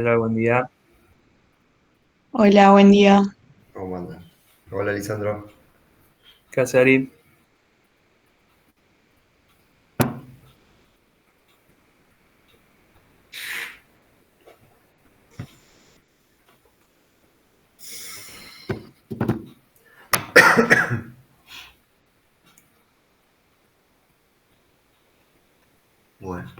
Hola, buen día. Hola, buen día. ¿Cómo andan? Hola, Lisandro. ¿Qué hace Ari? Bueno,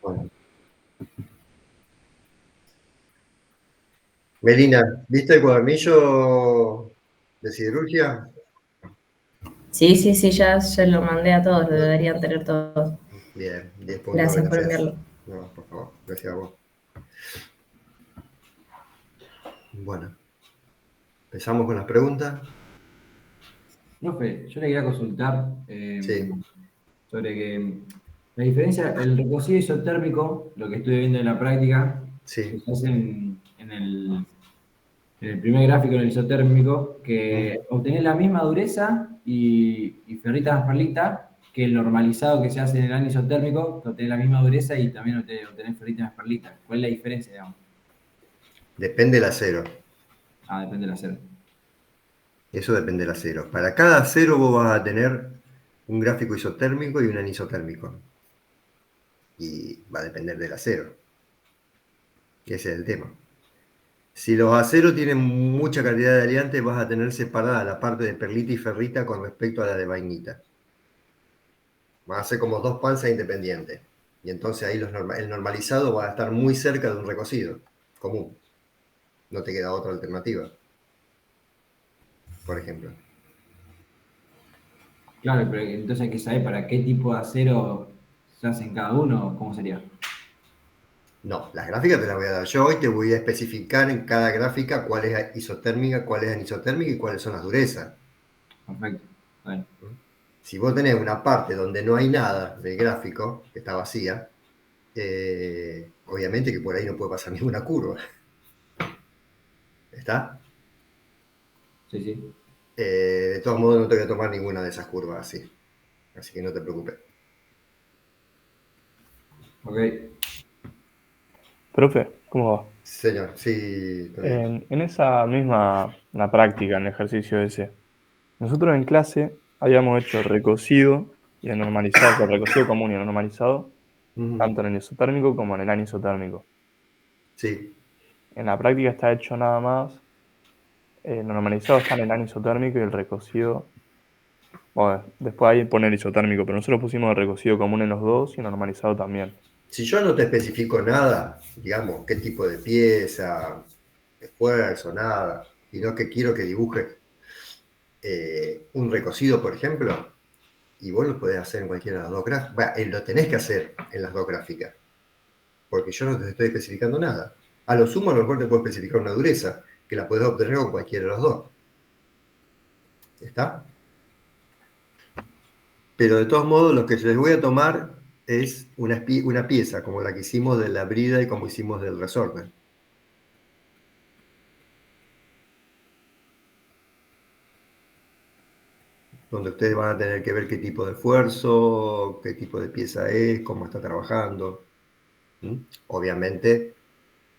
bueno. Melina, ¿viste el cuadernillo de siderurgia? Sí, sí, sí, ya lo mandé a todos, lo deberían tener todos. Bien, 10 puntos, Gracias por gracias. enviarlo. No, por favor, gracias a vos. Bueno, empezamos con las preguntas. Profe, yo le quería consultar Sí, sobre que la diferencia, el recocido isotérmico, lo que estuve viendo en la práctica, que sí. se hace en el primer gráfico en el isotérmico, Mm. que obtenés la misma dureza y ferrita más perlita que el normalizado que se hace en el anisotérmico, que obtenés la misma dureza y también obtenés ferrita más perlita. ¿Cuál es la diferencia, digamos? Depende del acero. Ah, depende del acero. Eso depende del acero. Para cada acero vos vas a tener un gráfico isotérmico y un anisotérmico. Y va a depender del acero. Ese es el tema. Si los aceros tienen mucha cantidad de aliantes, vas a tener separada la parte de perlita y ferrita con respecto a la de vainita. Va a ser como dos panzas independientes. Y entonces ahí el normalizado va a estar muy cerca de un recocido común. No te queda otra alternativa, por ejemplo. Claro, pero entonces hay que saber para qué tipo de acero se hacen cada uno, ¿cómo sería? No, las gráficas te las voy a dar yo y te voy a especificar en cada gráfica cuál es isotérmica, cuál es anisotérmica y cuáles son las durezas. Perfecto. Bueno, Si vos tenés una parte donde no hay nada del gráfico, que está vacía, obviamente que por ahí no puede pasar ninguna curva. ¿Está? sí, sí. De todos modos, no te voy a tomar ninguna de esas curvas así. Así que no te preocupes. Ok. Profe, ¿cómo va? Señor, sí, todo bien. En esa misma la práctica, en el ejercicio ese, nosotros en clase habíamos hecho recocido y el normalizado, o sea, el recocido común y el normalizado, Ujú. tanto en el isotérmico como en el anisotérmico. Sí, En la práctica está hecho nada más, el normalizado está en el anisotérmico y el recocido, bueno, después ahí pone el isotérmico, pero nosotros pusimos el recocido común en los dos y normalizado también. si yo no te especifico nada, digamos, qué tipo de pieza, esfuerzo, nada, sino que quiero que dibujes un recocido, por ejemplo, y vos lo podés hacer en cualquiera de las dos gráficas. Bueno, lo tenés que hacer en las dos gráficas, porque yo no te estoy especificando nada. A lo sumo, a lo mejor te puedo especificar una dureza, que la podés obtener con cualquiera de los dos. ¿Está? Pero de todos modos, lo que les voy a tomar es una pieza, como la que hicimos de la brida y como hicimos del resorte. Donde ustedes van a tener que ver qué tipo de esfuerzo, qué tipo de pieza es, cómo está trabajando. ¿Mm? Obviamente,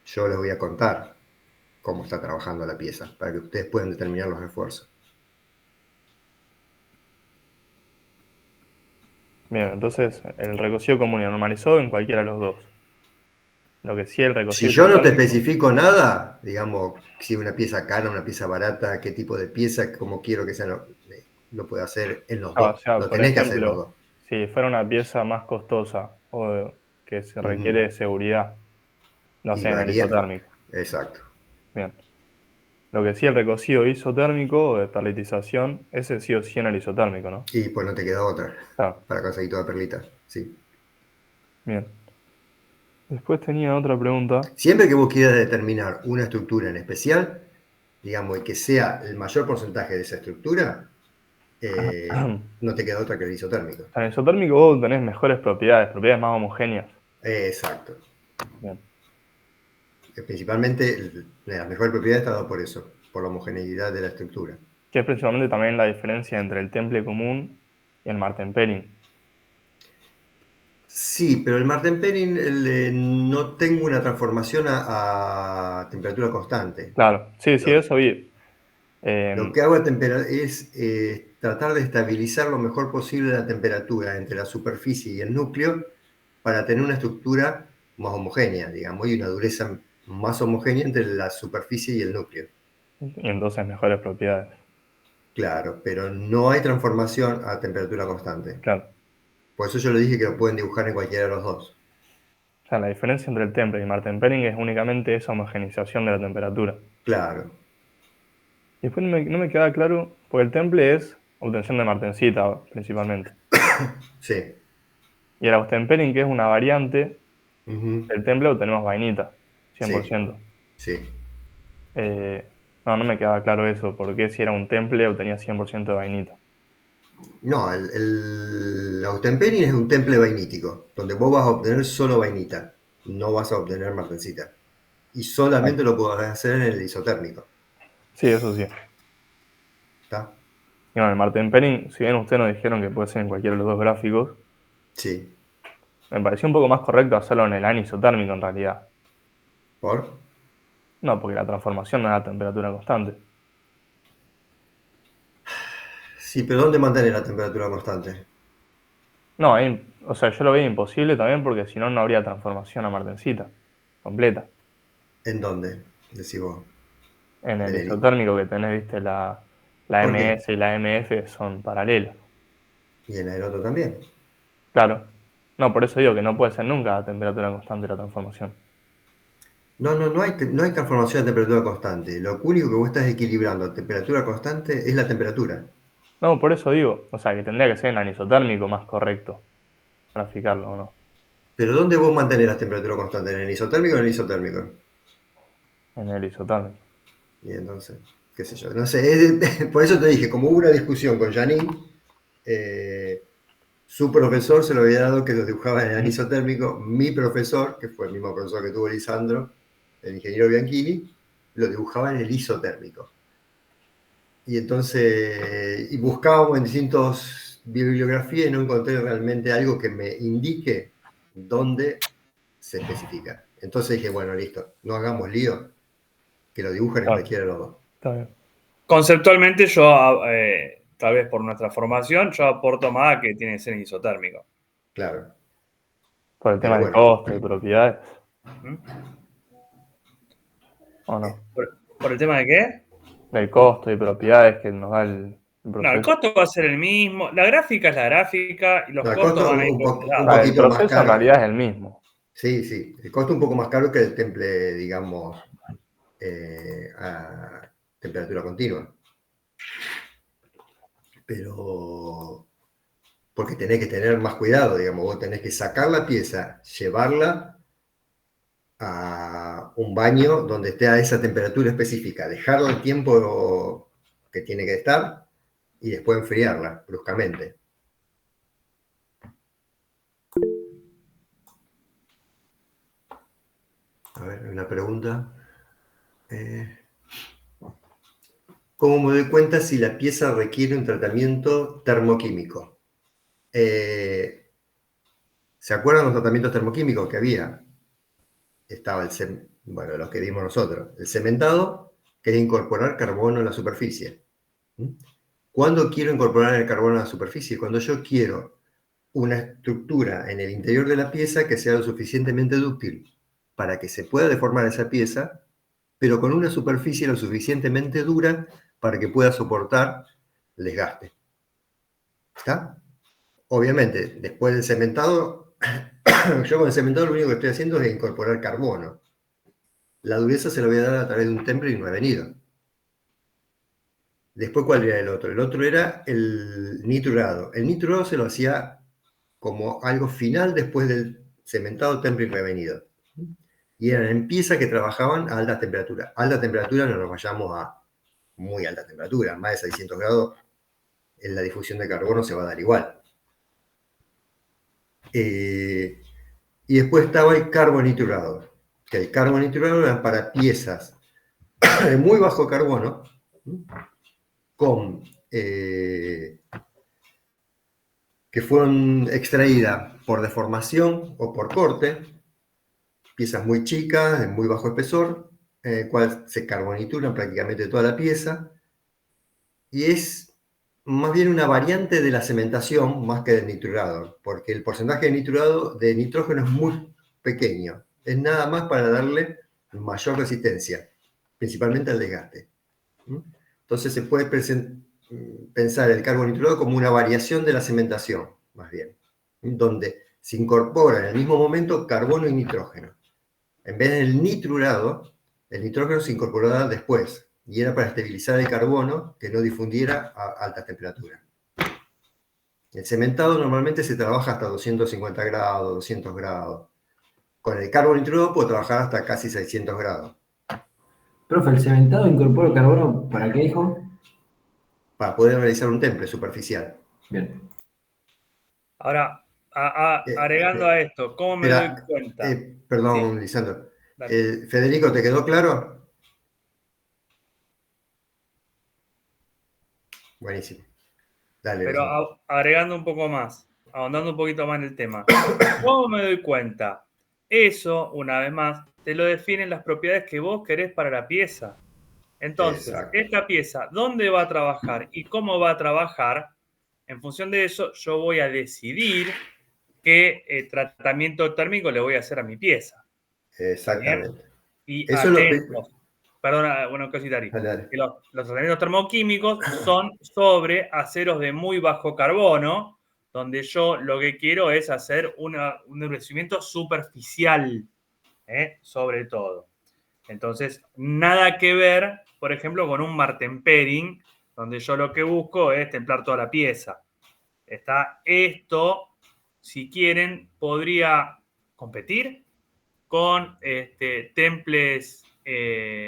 yo les voy a contar cómo está trabajando la pieza, para que ustedes puedan determinar los esfuerzos. Bien, entonces el recocido común y el normalizado en cualquiera de los dos. Lo que sí el Si recocido yo no te isotérmico. especifico nada, digamos, si una pieza cara, una pieza barata, qué tipo de pieza, cómo quiero que sea, lo puedo hacer en los Ah, o dos. sea, Lo por tenés que hacer en los ejemplo, dos. si fuera una pieza más costosa o que se Ujú. requiere de seguridad. No Y sé, en el varía. isotérmico. Exacto. Bien. Lo que sí, el recocido isotérmico o de perlitización, ese sí o sí en el isotérmico, ¿no? Y pues no te queda otra Claro, para conseguir toda perlita. Sí. bien. Después tenía otra pregunta. Siempre que vos quieras determinar una estructura en especial, digamos, y que sea el mayor porcentaje de esa estructura, no te queda otra que el isotérmico. En el isotérmico vos tenés mejores propiedades más homogéneas. Exacto. Bien. Principalmente las mejores propiedades está dado por eso, por la homogeneidad de la estructura. Que es principalmente también la diferencia entre el temple común y el martenperin. Sí, pero el martenperin no tengo una transformación a temperatura constante. Claro, sí, Lo, eso vi. lo que hago es tratar de estabilizar lo mejor posible la temperatura entre la superficie y el núcleo para tener una estructura más homogénea, digamos, y una dureza más homogénea entre la superficie y el núcleo. Y entonces mejores propiedades. Claro, pero no hay transformación a temperatura constante. Claro. Por eso yo le dije que lo pueden dibujar en cualquiera de los dos. O sea, la diferencia entre el temple y el martenperin es únicamente esa homogenización de la temperatura. Claro, Y después no me queda claro, porque el temple es obtención de martensita principalmente. sí. Y el austenperin, que es una variante, Ujú, del temple obtenemos vainita, sí, 100%. sí. No me quedaba claro eso, porque si era un temple obtenía 100% de vainita. No, el Autemperin es un temple vainítico, donde vos vas a obtener solo vainita, no vas a obtener martensita. Y solamente lo podrás hacer en el isotérmico. Sí, eso sí. ¿Está? Y bueno, el martenperin, si bien ustedes nos dijeron que puede ser en cualquiera de los dos gráficos, Sí. me pareció un poco más correcto hacerlo en el anisotérmico en realidad. ¿Por? No, porque la transformación no es a temperatura constante. Sí, pero ¿dónde mantener la temperatura constante? No, o sea, yo lo veía imposible también porque si no, no habría transformación a martensita completa. ¿En dónde? Decís vos. En el En el, isotérmico que tenés, viste, la ¿por qué? MS y la MF son paralelas. Y en el otro también. Claro. No, por eso digo que no puede ser nunca a temperatura constante la transformación. No hay transformación a temperatura constante. Lo único que vos estás equilibrando a temperatura constante es la temperatura. No, por eso digo, o sea, que tendría que ser en anisotérmico más correcto graficarlo, ¿o no? Pero ¿dónde vos mantenés la temperatura constante? ¿En el isotérmico o en el isotérmico? En el isotérmico. Y entonces, qué sé yo. No sé, por eso te dije, como hubo una discusión con Janine, su profesor se lo había dado que lo dibujaba en el anisotérmico. Mi profesor, que fue el mismo profesor que tuvo Lisandro, el ingeniero Bianchini, lo dibujaba en el isotérmico. Y entonces, y buscábamos en distintas bibliografías y no encontré realmente algo que me indique dónde se especifica. Entonces dije, bueno, listo, no hagamos lío, que lo dibujen en Claro, cualquiera de los dos. está bien. Conceptualmente yo, tal vez por nuestra formación, yo aporto más a que tiene que ser isotérmico. Claro. Por el Pero tema de bueno, costo y propiedades, ¿Mm? ¿o no? ¿Por el tema de qué? Del costo y propiedades que nos da el No, el proceso. costo va a ser el mismo. La gráfica es la gráfica y los el costos costo van a ir un, por po- otro un lado. El poquito más proceso en caro. realidad es el mismo. Sí, sí. El costo un poco más caro que el temple, digamos, a temperatura continua. Pero porque tenés que tener más cuidado, digamos, vos tenés que sacar la pieza, llevarla a un baño donde esté a esa temperatura específica, dejarla el tiempo que tiene que estar y después enfriarla bruscamente. A ver, una pregunta. ¿Cómo me doy cuenta si la pieza requiere un tratamiento termoquímico? ¿Se acuerdan los tratamientos termoquímicos que había? Estaba bueno, los que vimos nosotros. El cementado, que es incorporar carbono en la superficie. ¿Cuándo quiero incorporar el carbono a la superficie? Cuando yo quiero una estructura en el interior de la pieza que sea lo suficientemente dúctil para que se pueda deformar esa pieza, pero con una superficie lo suficientemente dura para que pueda soportar el desgaste. ¿Está? Obviamente, después del cementado, Yo con el cementado lo único que estoy haciendo es incorporar carbono. La dureza se la voy a dar a través de un tempering no avenido. Después, ¿cuál era el otro? El otro era el nitrurado. El nitrurado se lo hacía como algo final después del cementado tempering revenido. Y eran en piezas que trabajaban a alta temperatura. Alta temperatura no nos vayamos a muy alta temperatura, más de 600 grados, en la difusión de carbono se va a dar igual. Y después estaba el carbonitrurado, que el carbonitrurado era para piezas de muy bajo carbono, con, que fueron extraídas por deformación o por corte, piezas muy chicas, de muy bajo espesor, en el cual se carbonituran prácticamente toda la pieza, y es más bien una variante de la cementación más que del nitrurado, porque el porcentaje de nitrurado de nitrógeno es muy pequeño, es nada más para darle mayor resistencia, principalmente al desgaste. Entonces se puede pensar el carbonitrurado como una variación de la cementación, más bien, donde se incorpora en el mismo momento carbono y nitrógeno. En vez del nitrurado, el nitrógeno se incorporaba después, y era para estabilizar el carbono que no difundiera a alta temperatura. El cementado normalmente se trabaja hasta 250 grados, 200 grados. Con el carbonitrurado puedo trabajar hasta casi 600 grados. Profe, ¿el cementado incorpora carbono para qué, dijo? Para poder realizar un temple superficial. Bien. Ahora, agregando a esto, ¿cómo me doy cuenta? Perdón, Sí. Lisandro. Dale. Federico, ¿te quedó claro? Buenísimo. Dale. Pero agregando un poco más, ahondando un poquito más en el tema. ¿Cómo me doy cuenta? Eso, una vez más, te lo definen las propiedades que vos querés para la pieza. Entonces, Exacto. esta pieza, ¿dónde va a trabajar y cómo va a trabajar? En función de eso, yo voy a decidir qué tratamiento térmico le voy a hacer a mi pieza. Exactamente. ¿Bien? Y Eso es lo atentos. Perdona, bueno, cosita, Ari. Dale. Que los tratamientos termoquímicos son sobre aceros de muy bajo carbono, donde yo lo que quiero es hacer un endurecimiento superficial, sobre todo. Entonces, nada que ver, por ejemplo, con un martempering, donde yo lo que busco es templar toda la pieza. Esto, si quieren, podría competir con temples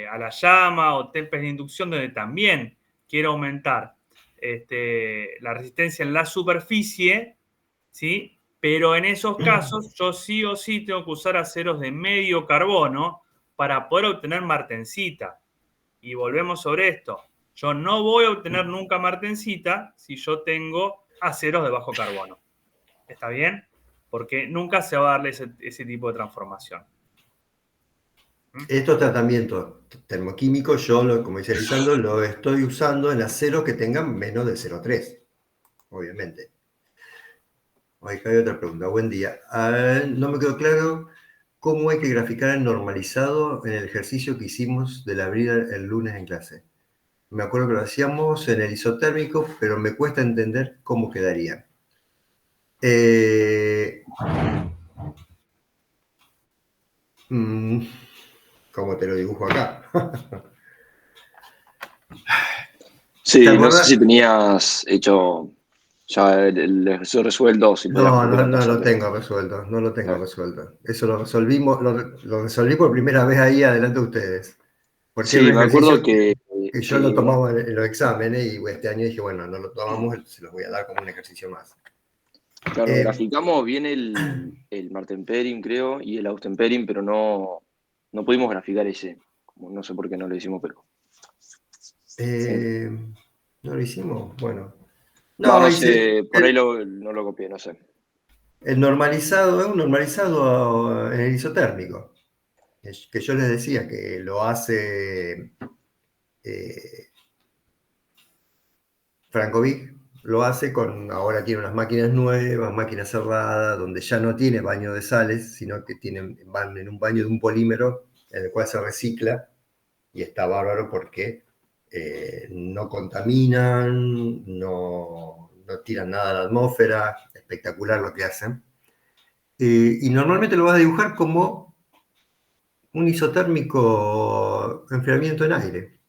a la llama o temples de inducción, donde también quiero aumentar la resistencia en la superficie, ¿sí? Pero en esos casos yo sí o sí tengo que usar aceros de medio carbono para poder obtener martensita. Y volvemos sobre esto. Yo no voy a obtener nunca martensita si yo tengo aceros de bajo carbono. ¿Está bien? Porque nunca se va a darle ese tipo de transformación. Estos tratamientos termoquímicos, yo, como dice Lisandro, lo estoy usando en aceros que tengan menos de 0,3, obviamente. Acá hay otra pregunta. Buen día. No me quedó claro cómo hay que graficar el normalizado en el ejercicio que hicimos de abrir el lunes en clase. Me acuerdo que lo hacíamos en el isotérmico, pero me cuesta entender cómo quedaría. ¿Cómo te lo dibujo acá? Sí, no sé si tenías hecho ya el ejercicio resuelto, si podías No pasarlo. lo tengo resuelto, no lo tengo resuelto. Eso lo resolvimos, lo resolví por primera vez ahí adelante de ustedes. Porque Sí, era un me acuerdo ejercicio que yo lo tomaba en los exámenes y este año dije, bueno, no lo tomamos, se los voy a dar como un ejercicio más. claro, graficamos bien el martempering, creo, y el austempering, pero no pudimos graficar ese. No sé por qué no lo hicimos, pero... ¿No lo hicimos? Bueno. No sé, por ahí no lo copié, no sé. El normalizado es un normalizado en el isotérmico. Que yo les decía que lo hace Frankovic, lo hace ahora tiene unas máquinas nuevas, máquinas cerradas, donde ya no tiene baño de sales, sino que van en un baño de un polímero en el cual se recicla y está bárbaro porque no contaminan, no tiran nada a la atmósfera, espectacular lo que hacen. Y normalmente lo vas a dibujar como un isotérmico enfriamiento en aire.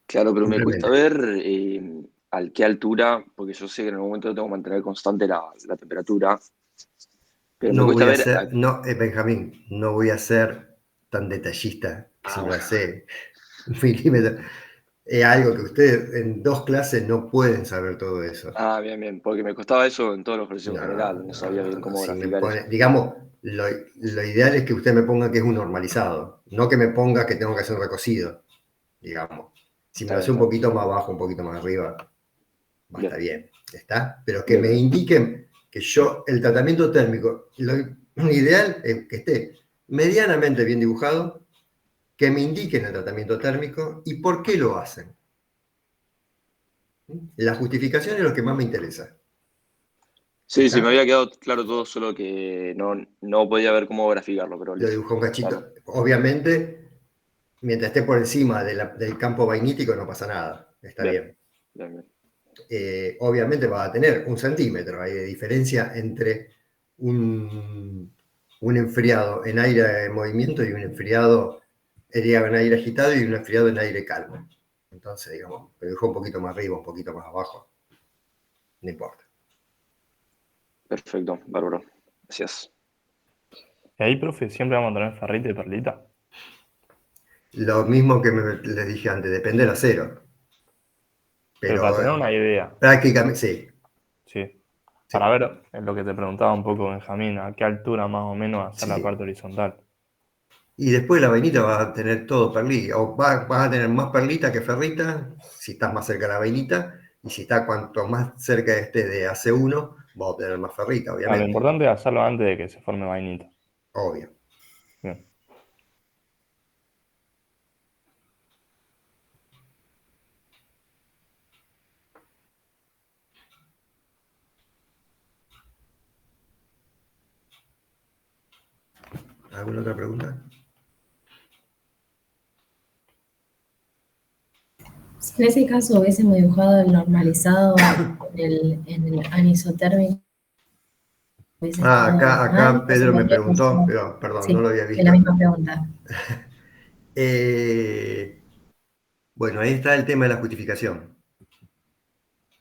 Claro, pero me Simplemente. cuesta ver a qué altura, porque yo sé que en algún momento tengo que mantener constante la temperatura, pero me No cuesta voy a ver ser, no, Benjamín, no voy a ser tan detallista que si me bueno. hace un milímetro. Es algo que ustedes en 2 clases no pueden saber todo eso. Ah, bien, bien, porque me costaba eso en todos los ejercicios en No, general, no sabía bien no. cómo Si me graficar eso. pone, digamos, lo ideal es que usted me ponga que es un normalizado, no que me ponga que tengo que hacer un recocido, digamos. Si me Está lo bien, hace un está bien. poquito más abajo, un poquito más arriba, va a estar Bien, bien, ¿está? Pero que bien, me bien. indiquen que yo, el tratamiento térmico, lo ideal es que esté medianamente bien dibujado, que me indiquen el tratamiento térmico y por qué lo hacen. La justificación es lo que más me interesa. Sí, sí, me ¿Está? había quedado claro todo, solo que no podía ver cómo graficarlo, pero Lo listo. dibujó un Claro, cachito. Obviamente, mientras esté por encima del campo vainítico no pasa nada, está bien, bien. bien, bien. Obviamente va a tener 1 centímetro hay de diferencia entre un enfriado en aire en movimiento y un enfriado en aire agitado y un enfriado en aire calmo. Entonces, digamos, me dejó un poquito más arriba, un poquito más abajo, no importa. Perfecto, bárbaro. Gracias. Y ahí, profe, siempre vamos a tener ferrita y perlita. Lo mismo que les dije antes, depende del acero. Pero para Pero tener una idea, prácticamente, sí, sí. sí, Para ver, es lo que te preguntaba un poco, Benjamín, a qué altura más o menos hacer la sí. parte horizontal. Y después la vainita va a tener todo perlita, o vas a tener más perlita que ferrita, si estás más cerca de la vainita, y si está cuanto más cerca esté de AC1, va a obtener más ferrita, Lo obviamente, importante es hacerlo antes de que se forme vainita. obvio. Bien. ¿Alguna otra pregunta? Si en ese caso hubiésemos dibujado el normalizado en el anisotérmico, hubiese Ah, estado mal, acá o se Pedro me podría preguntó, usar. pero perdón, no Sí, lo había es la visto. misma pregunta. Eh, bueno, ahí está el tema de la justificación.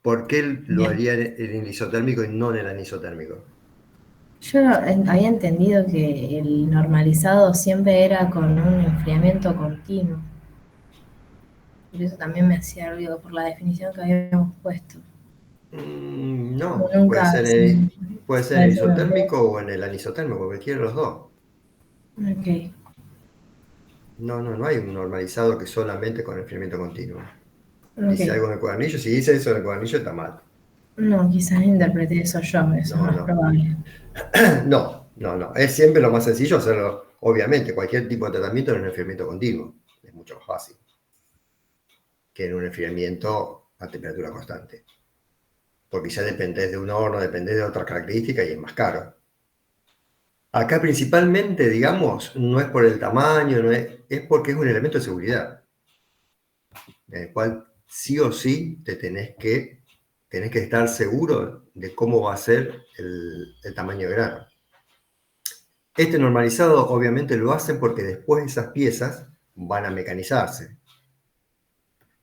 ¿Por qué lo Bien. haría en el isotérmico y no en el anisotérmico? Yo había entendido que el normalizado siempre era con un enfriamiento continuo. Por eso también me hacía ruido por la definición que habíamos puesto. Como No, nunca puede ser en el se isotérmico o en el anisotérmico, cualquiera de los dos. Ok, No hay un normalizado que solamente con enfriamiento continuo. Dice ok. algo en el cuadernillo, si dice eso en el cuadernillo está mal. No, quizás interpreté eso yo, eso es No, más no. probable. No. Es siempre lo más sencillo hacerlo, obviamente, cualquier tipo de tratamiento en un enfriamiento continuo. Es mucho más fácil que en un enfriamiento a temperatura constante. Porque ya dependés de un horno, dependés de otras características y es más caro. Acá principalmente, digamos, no es por el tamaño, es porque es un elemento de seguridad, en el cual sí o sí tenés que estar seguro de cómo va a ser el tamaño de grano. Este normalizado obviamente lo hacen porque después esas piezas van a mecanizarse.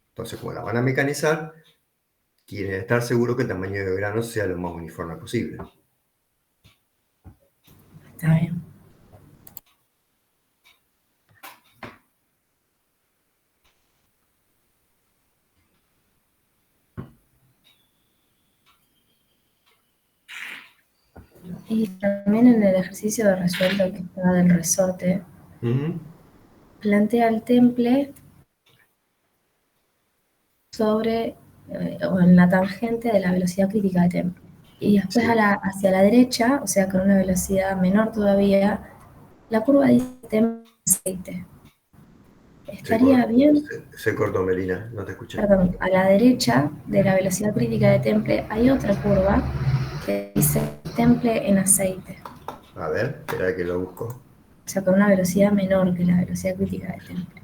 Entonces, como las van a mecanizar, quieren estar seguros que el tamaño de grano sea lo más uniforme posible. Está bien. Y también en el ejercicio de resuelto que está del resorte, Ujú. plantea el temple sobre o en la tangente de la velocidad crítica de temple. Y después Sí. hacia la derecha, o sea, con una velocidad menor todavía, la curva dice temple aceite. Estaría bien, Se cortó, Melina, no te escuché. perdón, a la derecha de la velocidad crítica de temple hay otra curva que dice temple en aceite. A ver, espera que lo busco. O sea, con una velocidad menor que la velocidad crítica de temple.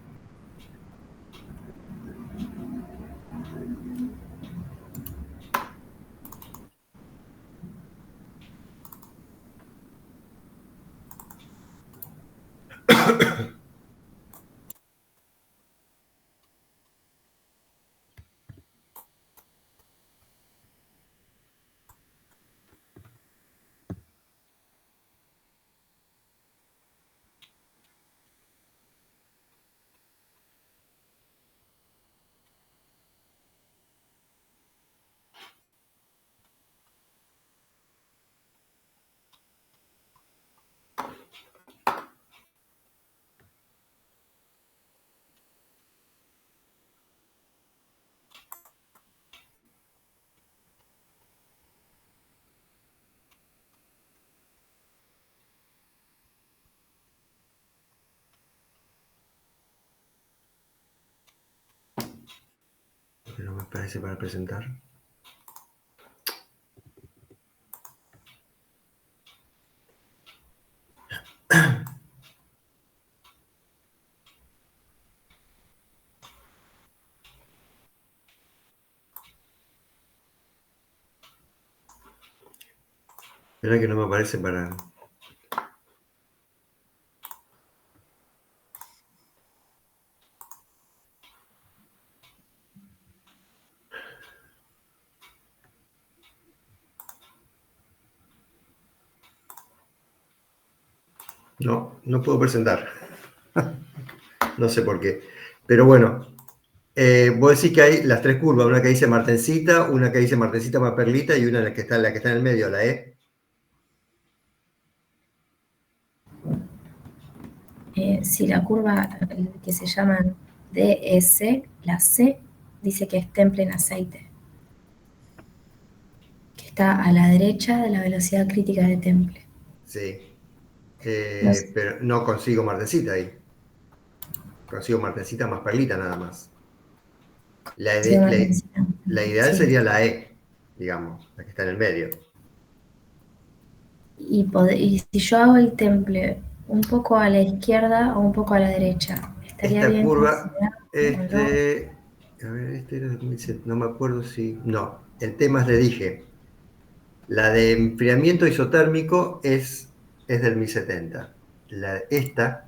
No me parece para presentar. ¿Verdad que no me aparece para...? No, no puedo presentar. No sé por qué. Pero bueno, vos decís que hay las tres curvas, una que dice Martencita, una que dice Martencita más Perlita y una la que está en el medio, la E. Si la curva que se llaman DS, la C, dice que es temple en aceite, que está a la derecha de la velocidad crítica de temple. Sí. No sé. Pero no consigo Martencita ahí. Consigo Martencita más Perlita nada más. La, Sí, ide- una la- densidad. la ideal Sí. sería la E, digamos, la que está en el medio. Y si yo hago el temple un poco a la izquierda o un poco a la derecha, ¿estaría Esta bien curva, considerarlo o no? a ver, este era 2007, no me acuerdo si, no, el tema es, le dije, la de enfriamiento isotérmico es del 1070. Esta,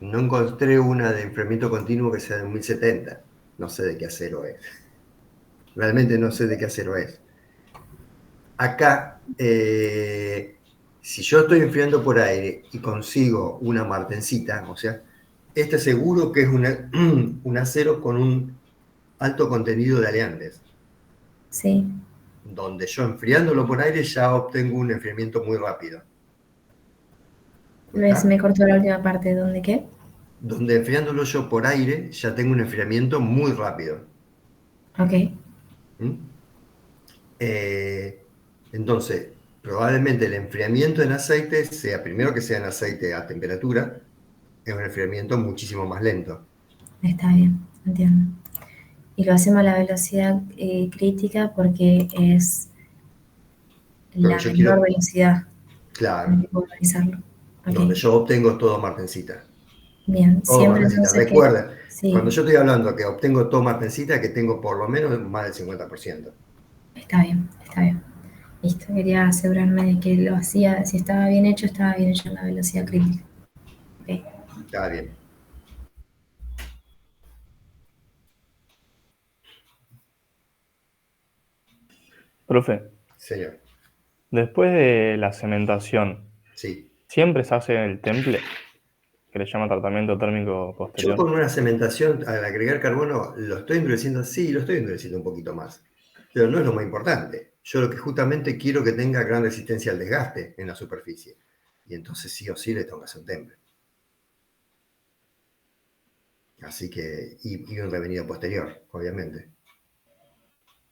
no encontré una de enfriamiento continuo que sea del 1070. No sé de qué acero es. Realmente no sé de qué acero es. Acá, si yo estoy enfriando por aire y consigo una martencita, o sea, este seguro que es un acero con un alto contenido de aleantes, Sí. donde yo enfriándolo por aire ya obtengo un enfriamiento muy rápido. Se ¿Está? me cortó la última parte, ¿dónde qué? Donde enfriándolo yo por aire ya tengo un enfriamiento muy rápido. Ok. ¿Mm? Entonces, probablemente el enfriamiento en aceite sea, primero que sea en aceite a temperatura, es un enfriamiento muchísimo más lento. Está bien, entiendo. Y lo hacemos a la velocidad crítica porque es Porque la yo menor quiero, velocidad en la claro, que puedo realizarlo. Ok, donde yo obtengo todo martencita. bien. Todo Siempre martencita. entonces que, Recuerda, cuando sí, yo estoy hablando que obtengo todo martencita, que tengo por lo menos más del 50%. está bien, está bien. Listo, quería asegurarme de que lo hacía, si estaba bien hecho en la velocidad crítica. Ok. Está bien. Profe, Señor. después de la cementación, Sí. ¿siempre se hace el temple? Que le llama tratamiento térmico Yo posterior. con una cementación, al agregar carbono, lo estoy endureciendo, sí, lo estoy endureciendo un poquito más. Pero no es lo más importante. Yo lo que justamente quiero que tenga gran resistencia al desgaste en la superficie. Y entonces sí o sí le tengo que hacer un temple. Así que, y un revenido posterior, obviamente.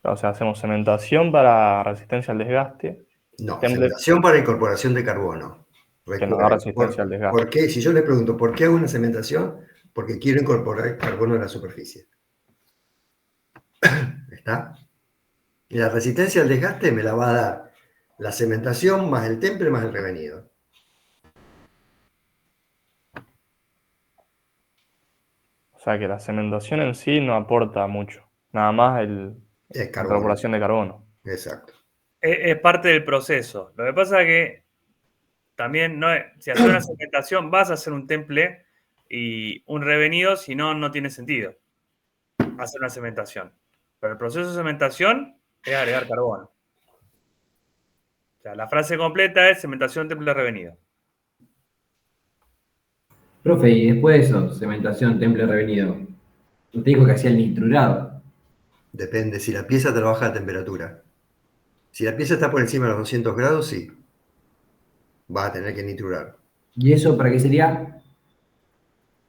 O sea, hacemos cementación para resistencia al desgaste, No, temple cementación para incorporación de carbono. que nos da Recuerden, resistencia al ¿por desgaste. qué? Si yo le pregunto, ¿por qué hago una cementación? Porque quiero incorporar carbono a la superficie. ¿Está? Y la resistencia al desgaste me la va a dar la cementación más el temple más el revenido. O sea que la cementación en sí no aporta mucho, nada más Es la carbono. incorporación de carbono. Exacto. Es parte del proceso. Lo que pasa es que también no es, si haces una cementación, vas a hacer un temple y un revenido, si no, no tiene sentido hacer una cementación. Pero el proceso de cementación es agregar carbono. O sea, la frase completa es cementación, temple, revenido. Profe, y después de eso, cementación, temple revenido, usted dijo que hacía el nitrurado. Depende, si la pieza trabaja a temperatura. Si la pieza está por encima de los 200 grados, sí, vas a tener que nitrurar. ¿Y eso para qué sería?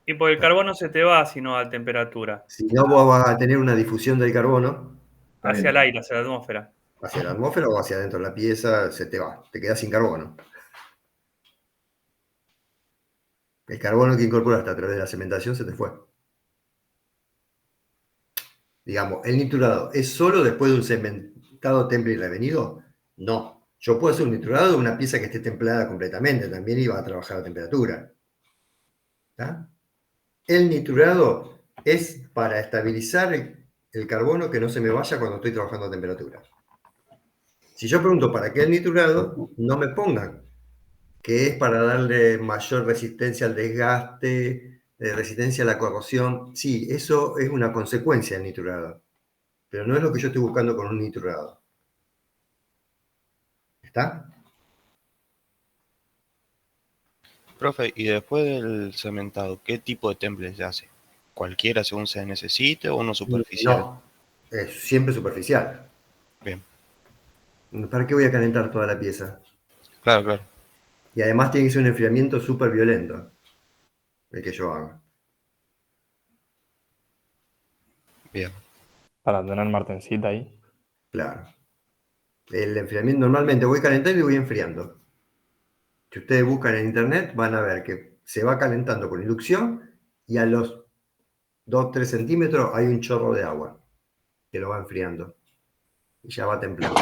Y porque el carbono se te va, sino a temperatura. Si no, vos vas a tener una difusión del carbono Está Hacia bien. el aire, hacia la atmósfera. hacia la atmósfera o hacia adentro de la pieza, se te va, te quedas sin carbono. El carbono que incorporaste a través de la cementación se te fue. Digamos, ¿el nitrurado es solo después de un cementado, temple y revenido? No. Yo puedo hacer un nitrurado de una pieza que esté templada completamente, también iba a trabajar a temperatura. ¿Tá? El nitrurado es para estabilizar el carbono que no se me vaya cuando estoy trabajando a temperatura. Si yo pregunto para qué el nitrurado, no me pongan que es para darle mayor resistencia al desgaste, resistencia a la corrosión. Sí, eso es una consecuencia del nitrurado, pero no es lo que yo estoy buscando con un nitrurado. ¿Está? Profe, y después del cementado, ¿qué tipo de temple se hace? ¿Cualquiera según se necesite o uno superficial? No, es siempre superficial. Bien, ¿Para qué voy a calentar toda la pieza? claro, claro. Y además tiene que ser un enfriamiento súper violento el que yo haga. Bien. Para tener martencita ahí. Claro. El enfriamiento, normalmente voy calentando y voy enfriando. Si ustedes buscan en internet, van a ver que se va calentando con inducción y a los 2-3 centímetros hay un chorro de agua que lo va enfriando y ya va templando.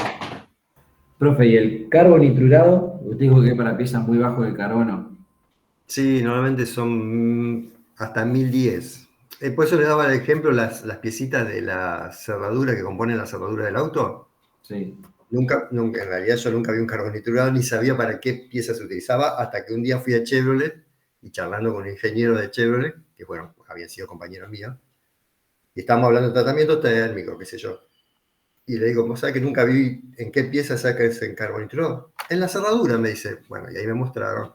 Profe, ¿y el carbonitrurado? Usted dijo que es para piezas muy bajo de carbono. Sí, normalmente son hasta 1010. Por eso le daba el ejemplo las piecitas de la cerradura que componen la cerradura del auto. Sí. Nunca, en realidad yo nunca vi un carbonitrurado ni sabía para qué pieza se utilizaba hasta que un día fui a Chevrolet y charlando con un ingeniero de Chevrolet, que bueno, habían sido compañeros míos, y estábamos hablando de tratamiento térmico, qué sé yo. Y le digo, ¿vos sabés que nunca vi en qué pieza saca ese carbonitrurado? En la cerradura, me dice. Bueno, y ahí me mostraron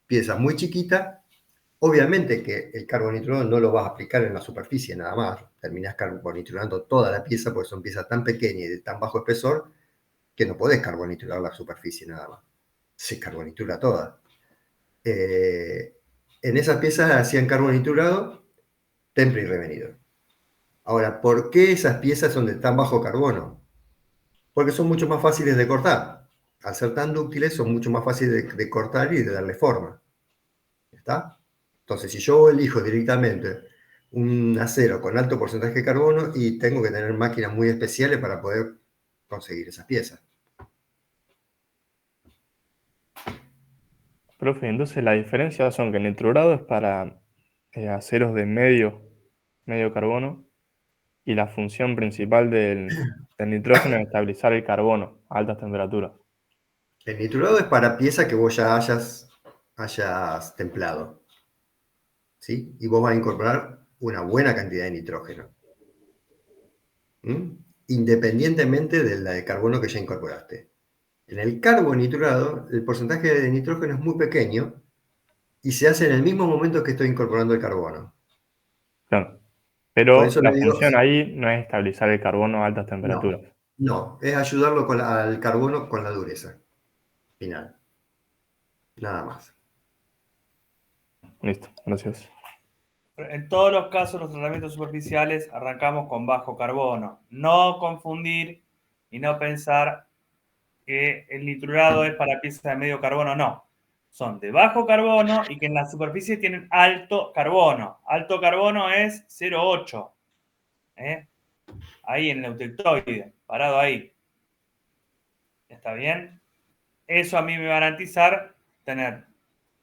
piezas muy chiquitas. Obviamente que el carbonitrurado no lo vas a aplicar en la superficie nada más. Terminás carbonitrurando toda la pieza porque son piezas tan pequeñas y de tan bajo espesor que no podés carboniturar la superficie nada más. Se carbonitura toda. En esas piezas hacían carboniturado, temple y revenido. Ahora, ¿por qué esas piezas son de tan bajo carbono? Porque son mucho más fáciles de cortar. Al ser tan dúctiles, son mucho más fáciles de cortar y de darle forma. ¿Está? Entonces, si yo elijo directamente un acero con alto porcentaje de carbono y tengo que tener máquinas muy especiales para poder conseguir esas piezas. Profe, entonces la diferencia son que el nitrurado es para aceros de medio carbono y la función principal del nitrógeno es estabilizar el carbono a altas temperaturas. El nitrurado es para piezas que vos ya hayas templado. ¿Sí? Y vos vas a incorporar una buena cantidad de nitrógeno. ¿Mm? Independientemente del carbono que ya incorporaste. En el carbonitrurado, el porcentaje de nitrógeno es muy pequeño y se hace en el mismo momento que estoy incorporando el carbono. Claro. Por Pero eso la le digo, función ahí no es estabilizar el carbono a altas temperaturas. no, es ayudarlo al carbono con la dureza final. Nada más. Listo, gracias. En todos los casos, los tratamientos superficiales arrancamos con bajo carbono. No confundir y no pensar que el nitrurado es para piezas de medio carbono, no. Son de bajo carbono y que en la superficie tienen alto carbono. Alto carbono es 0,8. Ahí en el eutectoide, parado ahí. ¿Está bien? Eso a mí me va a garantizar tener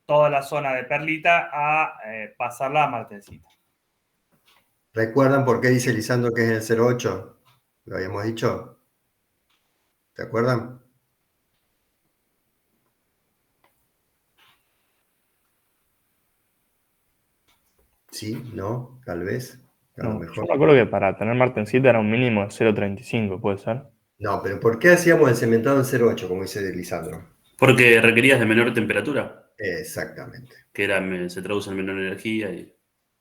toda la zona de perlita a pasarla a martencita. ¿Recuerdan por qué dice Lisandro que es el 0,8? ¿Lo habíamos dicho? ¿Se acuerdan? Sí, no, tal vez, a lo No, yo mejor. me acuerdo que para tener martensita era un mínimo de 0,35, ¿puede ser? No, pero ¿por qué hacíamos el cementado en 0,8, como dice Lisandro? Porque requerías de menor temperatura, Exactamente. que se traduce en menor energía.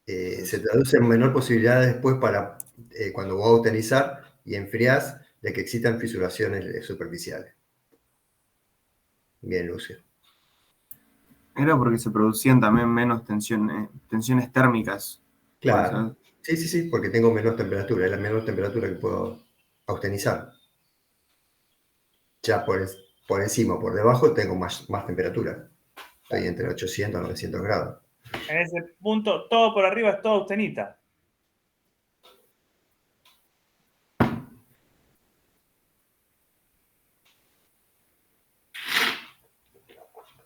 Se traduce en menor posibilidad después para cuando vos austenizar y enfriás de que existan fisuraciones superficiales. Bien, Lucio. Era porque se producían también menos tensiones térmicas. Claro. Sí, porque tengo menor temperatura, es la menor temperatura que puedo austenizar. Ya por encima o por debajo tengo más temperatura. Estoy entre 800 y 900 grados. En ese punto, todo por arriba es todo austenita.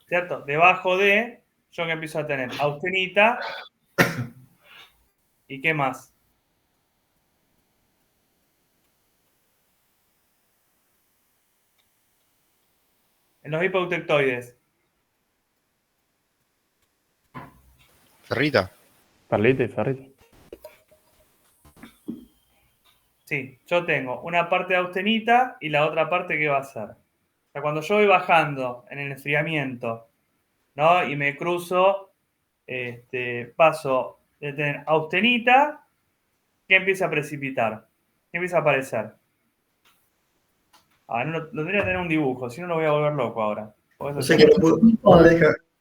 ¿Cierto? Debajo de, yo que empiezo a tener austenita. ¿Y qué más? En los hipoutectoides. Ferrita. Perlita y ferrita. Sí, yo tengo una parte de austenita y la otra parte que va a ser. O sea, cuando yo voy bajando en el enfriamiento, ¿no? Y me cruzo, paso de tener austenita, que empieza a precipitar, que empieza a aparecer. No lo tendría que tener un dibujo, si no lo voy a volver loco ahora. O sea que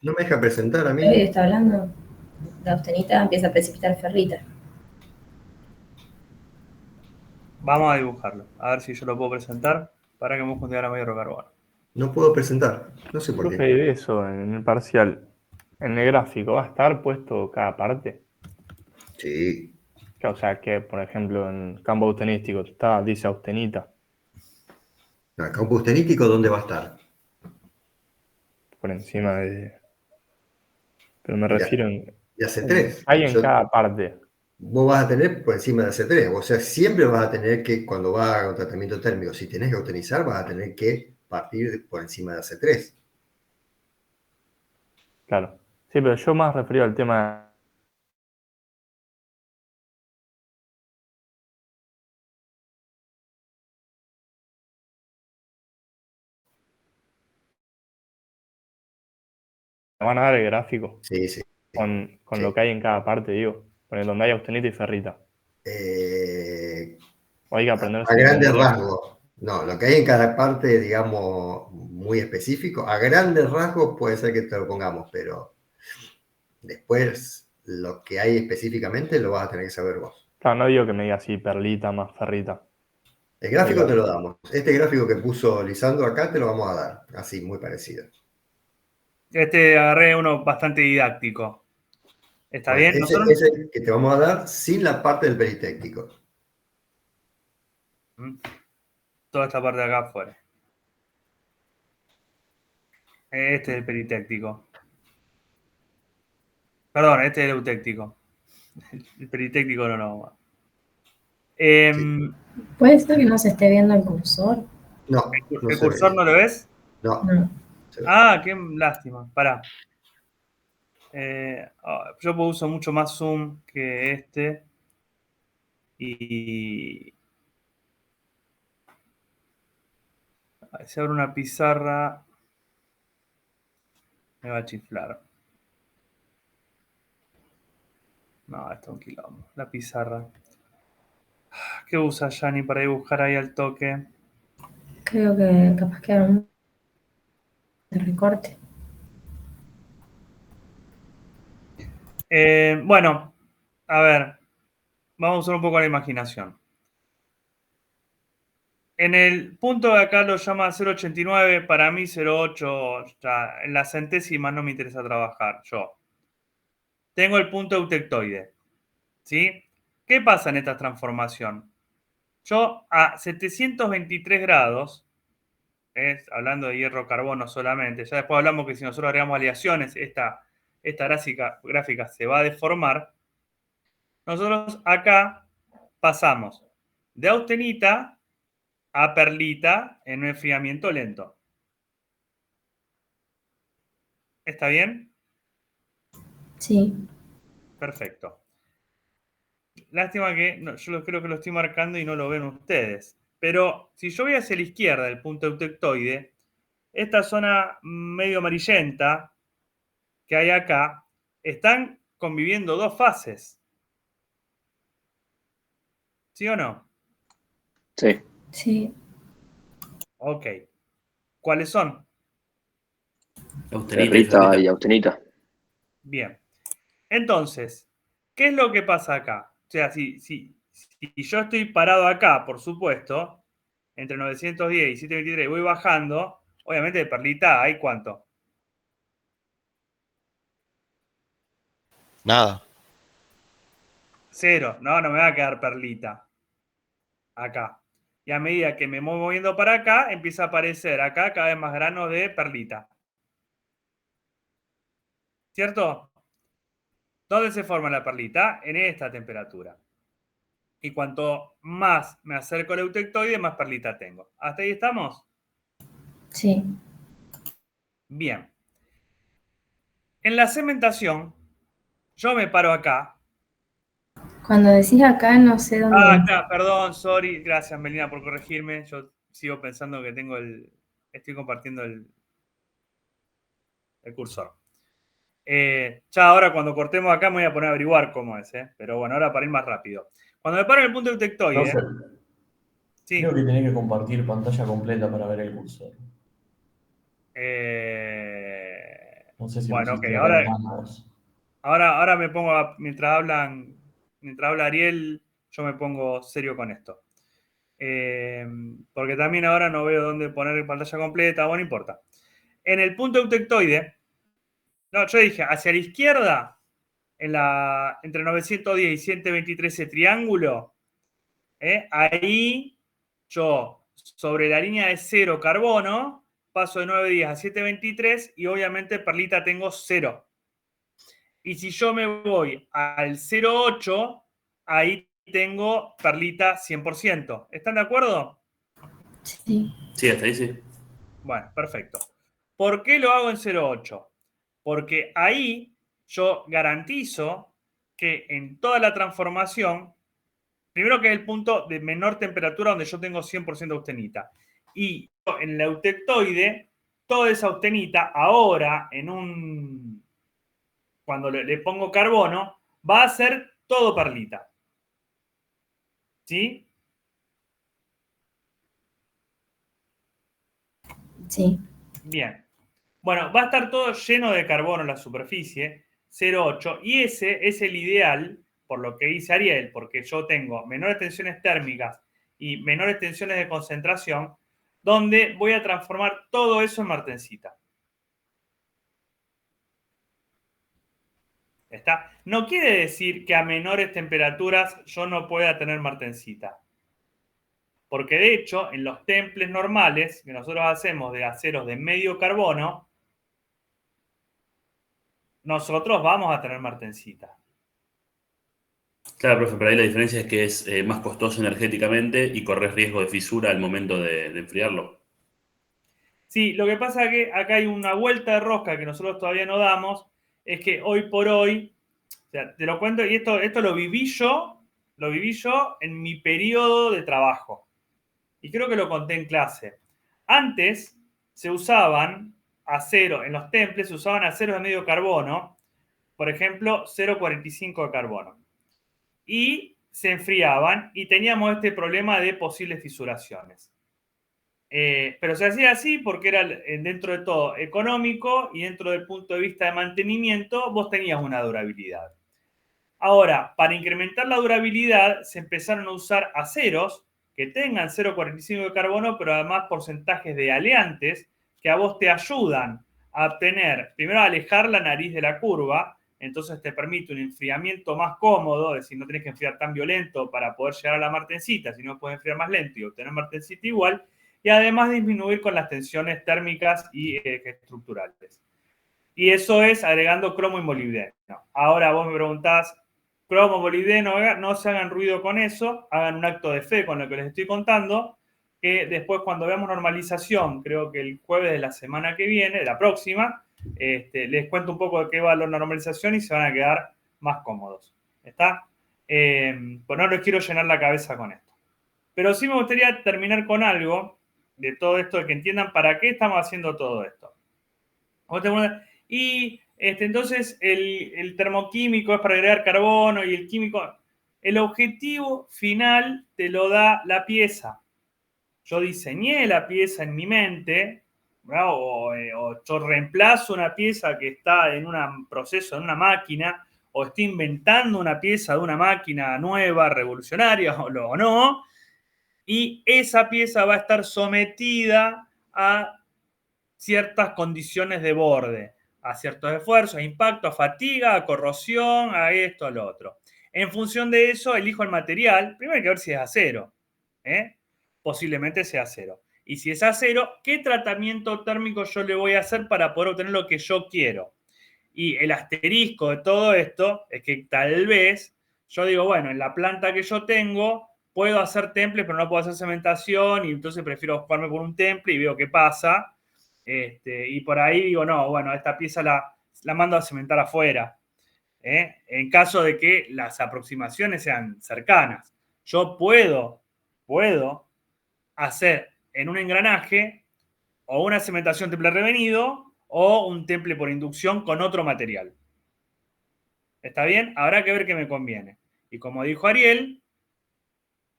no me deja presentar a mí. Está hablando de austenita, empieza a precipitar ferrita. Vamos a dibujarlo, a ver si yo lo puedo presentar para que me busque un diagrama de hidrocarbono. No puedo presentar, no sé por Profe, qué. de eso en el parcial, en el gráfico, ¿va a estar puesto cada parte? Sí. O sea, que por ejemplo en campo austenístico dice austenita El campo austenítico, ¿dónde va a estar? por encima de... Pero me Ya. refiero Y AC3. hay en cada parte. Vos vas a tener por encima de AC3. O sea, siempre vas a tener que, cuando vas a un tratamiento térmico, si tenés que austenizar, vas a tener que partir por encima de AC3. Claro. Sí, pero yo más referido al tema van a dar el gráfico Sí, sí. con Sí. lo que hay en cada parte, digo. Con donde hay austenita y ferrita. O hay que aprenderse A de grandes memoria. rasgos. No, lo que hay en cada parte, digamos, muy específico, a grandes rasgos puede ser que te lo pongamos, pero después lo que hay específicamente lo vas a tener que saber vos. Claro, no digo que me diga así, perlita más ferrita. El gráfico te lo damos. Este gráfico que puso Lisandro acá te lo vamos a dar, así, muy parecido. Agarré uno bastante didáctico. ¿Está Bueno, bien? ese que te vamos a dar sin la parte del peritéctico. Toda esta parte de acá afuera. Este es el peritéctico. Perdón, este es el eutéctico. El peritéctico no. ¿Puede ser que no se esté viendo el cursor? No. ¿El cursor no lo ves? No. Ah, qué lástima. Pará. Yo uso mucho más Zoom que este. Y si abro una pizarra, me va a chiflar. No, esto es un quilombo. La pizarra. ¿Qué usa Yanni para dibujar ahí al toque? Creo que capaz que un recorte. Bueno, a ver. Vamos a usar un poco la imaginación. En el punto de acá lo llama 0,89, para mí 0,8, ya, en la centésima no me interesa trabajar, yo. Tengo el punto eutectoide, ¿sí? ¿Qué pasa en esta transformación? Yo a 723 grados, hablando de hierro-carbono solamente, ya después hablamos que si nosotros agregamos aleaciones, esta gráfica se va a deformar. Nosotros acá pasamos de austenita a perlita en un enfriamiento lento. ¿Está bien? Sí. Perfecto. Lástima que yo creo que lo estoy marcando y no lo ven ustedes. Pero si yo voy hacia la izquierda del punto eutectoide, esta zona medio amarillenta que hay acá, están conviviendo dos fases. ¿Sí o no? Sí. Sí. Ok. ¿Cuáles son? Austenita y Ferrita ferrita. y austenita. Bien. Entonces, ¿qué es lo que pasa acá? O sea, si yo estoy parado acá, por supuesto, entre 910 y 723, voy bajando, obviamente de perlita hay ¿cuánto? Nada. 0. No me va a quedar perlita. Acá. Y a medida que me voy moviendo para acá, empieza a aparecer acá cada vez más granos de perlita. ¿Cierto? ¿Dónde se forma la perlita? En esta temperatura. Y cuanto más me acerco al eutectoide, más perlita tengo. ¿Hasta ahí estamos? Sí. Bien. En la cementación, yo me paro acá. Cuando decís acá, no sé dónde Ah, es. claro, perdón, sorry. Gracias, Melina, por corregirme. Yo sigo pensando que estoy compartiendo el cursor. Ya ahora cuando cortemos acá me voy a poner a averiguar cómo es, ¿eh? Pero bueno, ahora para ir más rápido. Cuando me paro en el punto eutectoide, Profe, sí. creo que tenés que compartir pantalla completa para ver el cursor. No sé si Bueno, ok, pusiste acá en ambos. ahora me pongo, mientras habla Ariel, yo me pongo serio con esto. Porque también ahora no veo dónde poner pantalla completa, bueno, no importa. En el punto eutectoide, yo dije, hacia la izquierda, entre 910 y 123 ese triángulo, ahí yo, sobre la línea de 0 carbono, paso de 9 días a 723 y obviamente perlita tengo 0. Y si yo me voy al 0,8, ahí tengo perlita 100%. ¿Están de acuerdo? Sí. Sí, hasta ahí sí. Bueno, perfecto. ¿Por qué lo hago en 0,8? Porque ahí yo garantizo que en toda la transformación, primero que es el punto de menor temperatura donde yo tengo 100% austenita. Y en el eutectoide, toda esa austenita ahora cuando le pongo carbono, va a ser todo perlita. ¿Sí? Sí. Bien. Bueno, va a estar todo lleno de carbono en la superficie, 0,8, y ese es el ideal, por lo que dice Ariel, porque yo tengo menores tensiones térmicas y menores tensiones de concentración, donde voy a transformar todo eso en martensita. ¿Está? No quiere decir que a menores temperaturas yo no pueda tener martensita. Porque de hecho, en los temples normales que nosotros hacemos de aceros de medio carbono, nosotros vamos a tener martensita. Claro, profe, pero ahí la diferencia es que es más costoso energéticamente y corres riesgo de fisura al momento de enfriarlo. Sí, lo que pasa es que acá hay una vuelta de rosca que nosotros todavía no damos, es que hoy por hoy, o sea, te lo cuento, y esto lo viví yo en mi periodo de trabajo. Y creo que lo conté en clase. Antes se usaban acero, en los temples se usaban aceros de medio carbono, por ejemplo, 0,45 de carbono. Y se enfriaban y teníamos este problema de posibles fisuraciones. Pero se hacía así porque era dentro de todo económico y dentro del punto de vista de mantenimiento vos tenías una durabilidad. Ahora, para incrementar la durabilidad se empezaron a usar aceros que tengan 0,45 de carbono, pero además porcentajes de aleantes que a vos te ayudan a obtener, primero a alejar la nariz de la curva, entonces te permite un enfriamiento más cómodo, es decir, no tenés que enfriar tan violento para poder llegar a la martensita, sino puedes enfriar más lento y obtener martensita igual, y además disminuir con las tensiones térmicas y estructurales. Y eso es agregando cromo y molibdeno. Ahora vos me preguntás, cromo, molibdeno, no se hagan ruido con eso, hagan un acto de fe con lo que les estoy contando, que después cuando veamos normalización, creo que el jueves de la semana que viene, de la próxima, les cuento un poco de qué va la normalización y se van a quedar más cómodos. ¿Está? Pues no les quiero llenar la cabeza con esto. Pero sí me gustaría terminar con algo de todo esto, de que entiendan para qué estamos haciendo todo esto. Y entonces el termoquímico es para agregar carbono y el químico... El objetivo final te lo da la pieza. Yo diseñé la pieza en mi mente, o yo reemplazo una pieza que está en un proceso, en una máquina, o estoy inventando una pieza de una máquina nueva, revolucionaria, o no, y esa pieza va a estar sometida a ciertas condiciones de borde, a ciertos esfuerzos, a impacto, a fatiga, a corrosión, a esto, a lo otro. En función de eso, elijo el material. Primero hay que ver si es acero. Posiblemente sea acero. Y si es acero, ¿qué tratamiento térmico yo le voy a hacer para poder obtener lo que yo quiero? Y el asterisco de todo esto es que tal vez yo digo, bueno, en la planta que yo tengo puedo hacer temples, pero no puedo hacer cementación, y entonces prefiero jugarme por un temple y veo qué pasa. Y por ahí digo, no, bueno, esta pieza la mando a cementar afuera. En caso de que las aproximaciones sean cercanas. Yo puedo hacer en un engranaje o una cementación temple revenido o un temple por inducción con otro material. ¿Está bien? Habrá que ver qué me conviene. Y como dijo Ariel,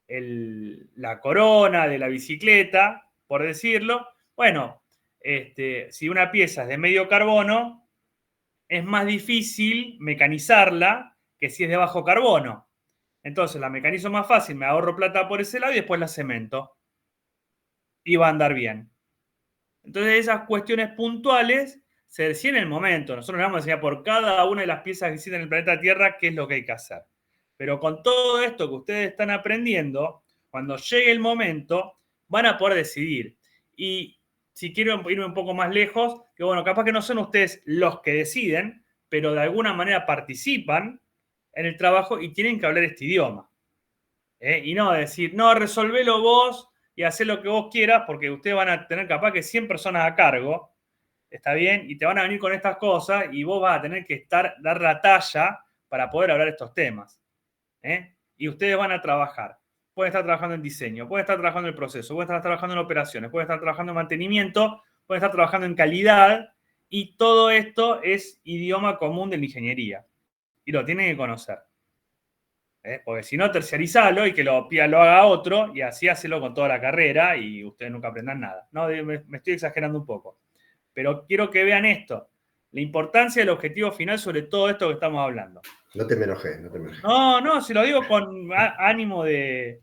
la corona de la bicicleta, por decirlo, bueno, si una pieza es de medio carbono, es más difícil mecanizarla que si es de bajo carbono. Entonces la mecanizo más fácil, me ahorro plata por ese lado y después la cemento. Y va a andar bien. Entonces esas cuestiones puntuales se deciden en el momento. Nosotros le vamos a enseñar por cada una de las piezas que existen en el planeta Tierra qué es lo que hay que hacer. Pero con todo esto que ustedes están aprendiendo, cuando llegue el momento, van a poder decidir. Y si quiero irme un poco más lejos, que bueno, capaz que no son ustedes los que deciden, pero de alguna manera participan en el trabajo y tienen que hablar este idioma. Y no decir, no, resolvelo vos y hacé lo que vos quieras, porque ustedes van a tener capaz que 100 personas a cargo, ¿está bien? Y te van a venir con estas cosas y vos vas a tener que dar la talla para poder hablar estos temas. Y ustedes van a trabajar. Pueden estar trabajando en diseño, pueden estar trabajando en el proceso, pueden estar trabajando en operaciones, pueden estar trabajando en mantenimiento, pueden estar trabajando en calidad, y todo esto es idioma común de la ingeniería. Y lo tienen que conocer. Porque si no, terciarizalo y que lo haga otro, y así hacelo con toda la carrera y ustedes nunca aprendan nada. ¿No? Me estoy exagerando un poco. Pero quiero que vean esto. La importancia del objetivo final sobre todo esto que estamos hablando. No te me enojes, no te me enojes. No, se lo digo con ánimo de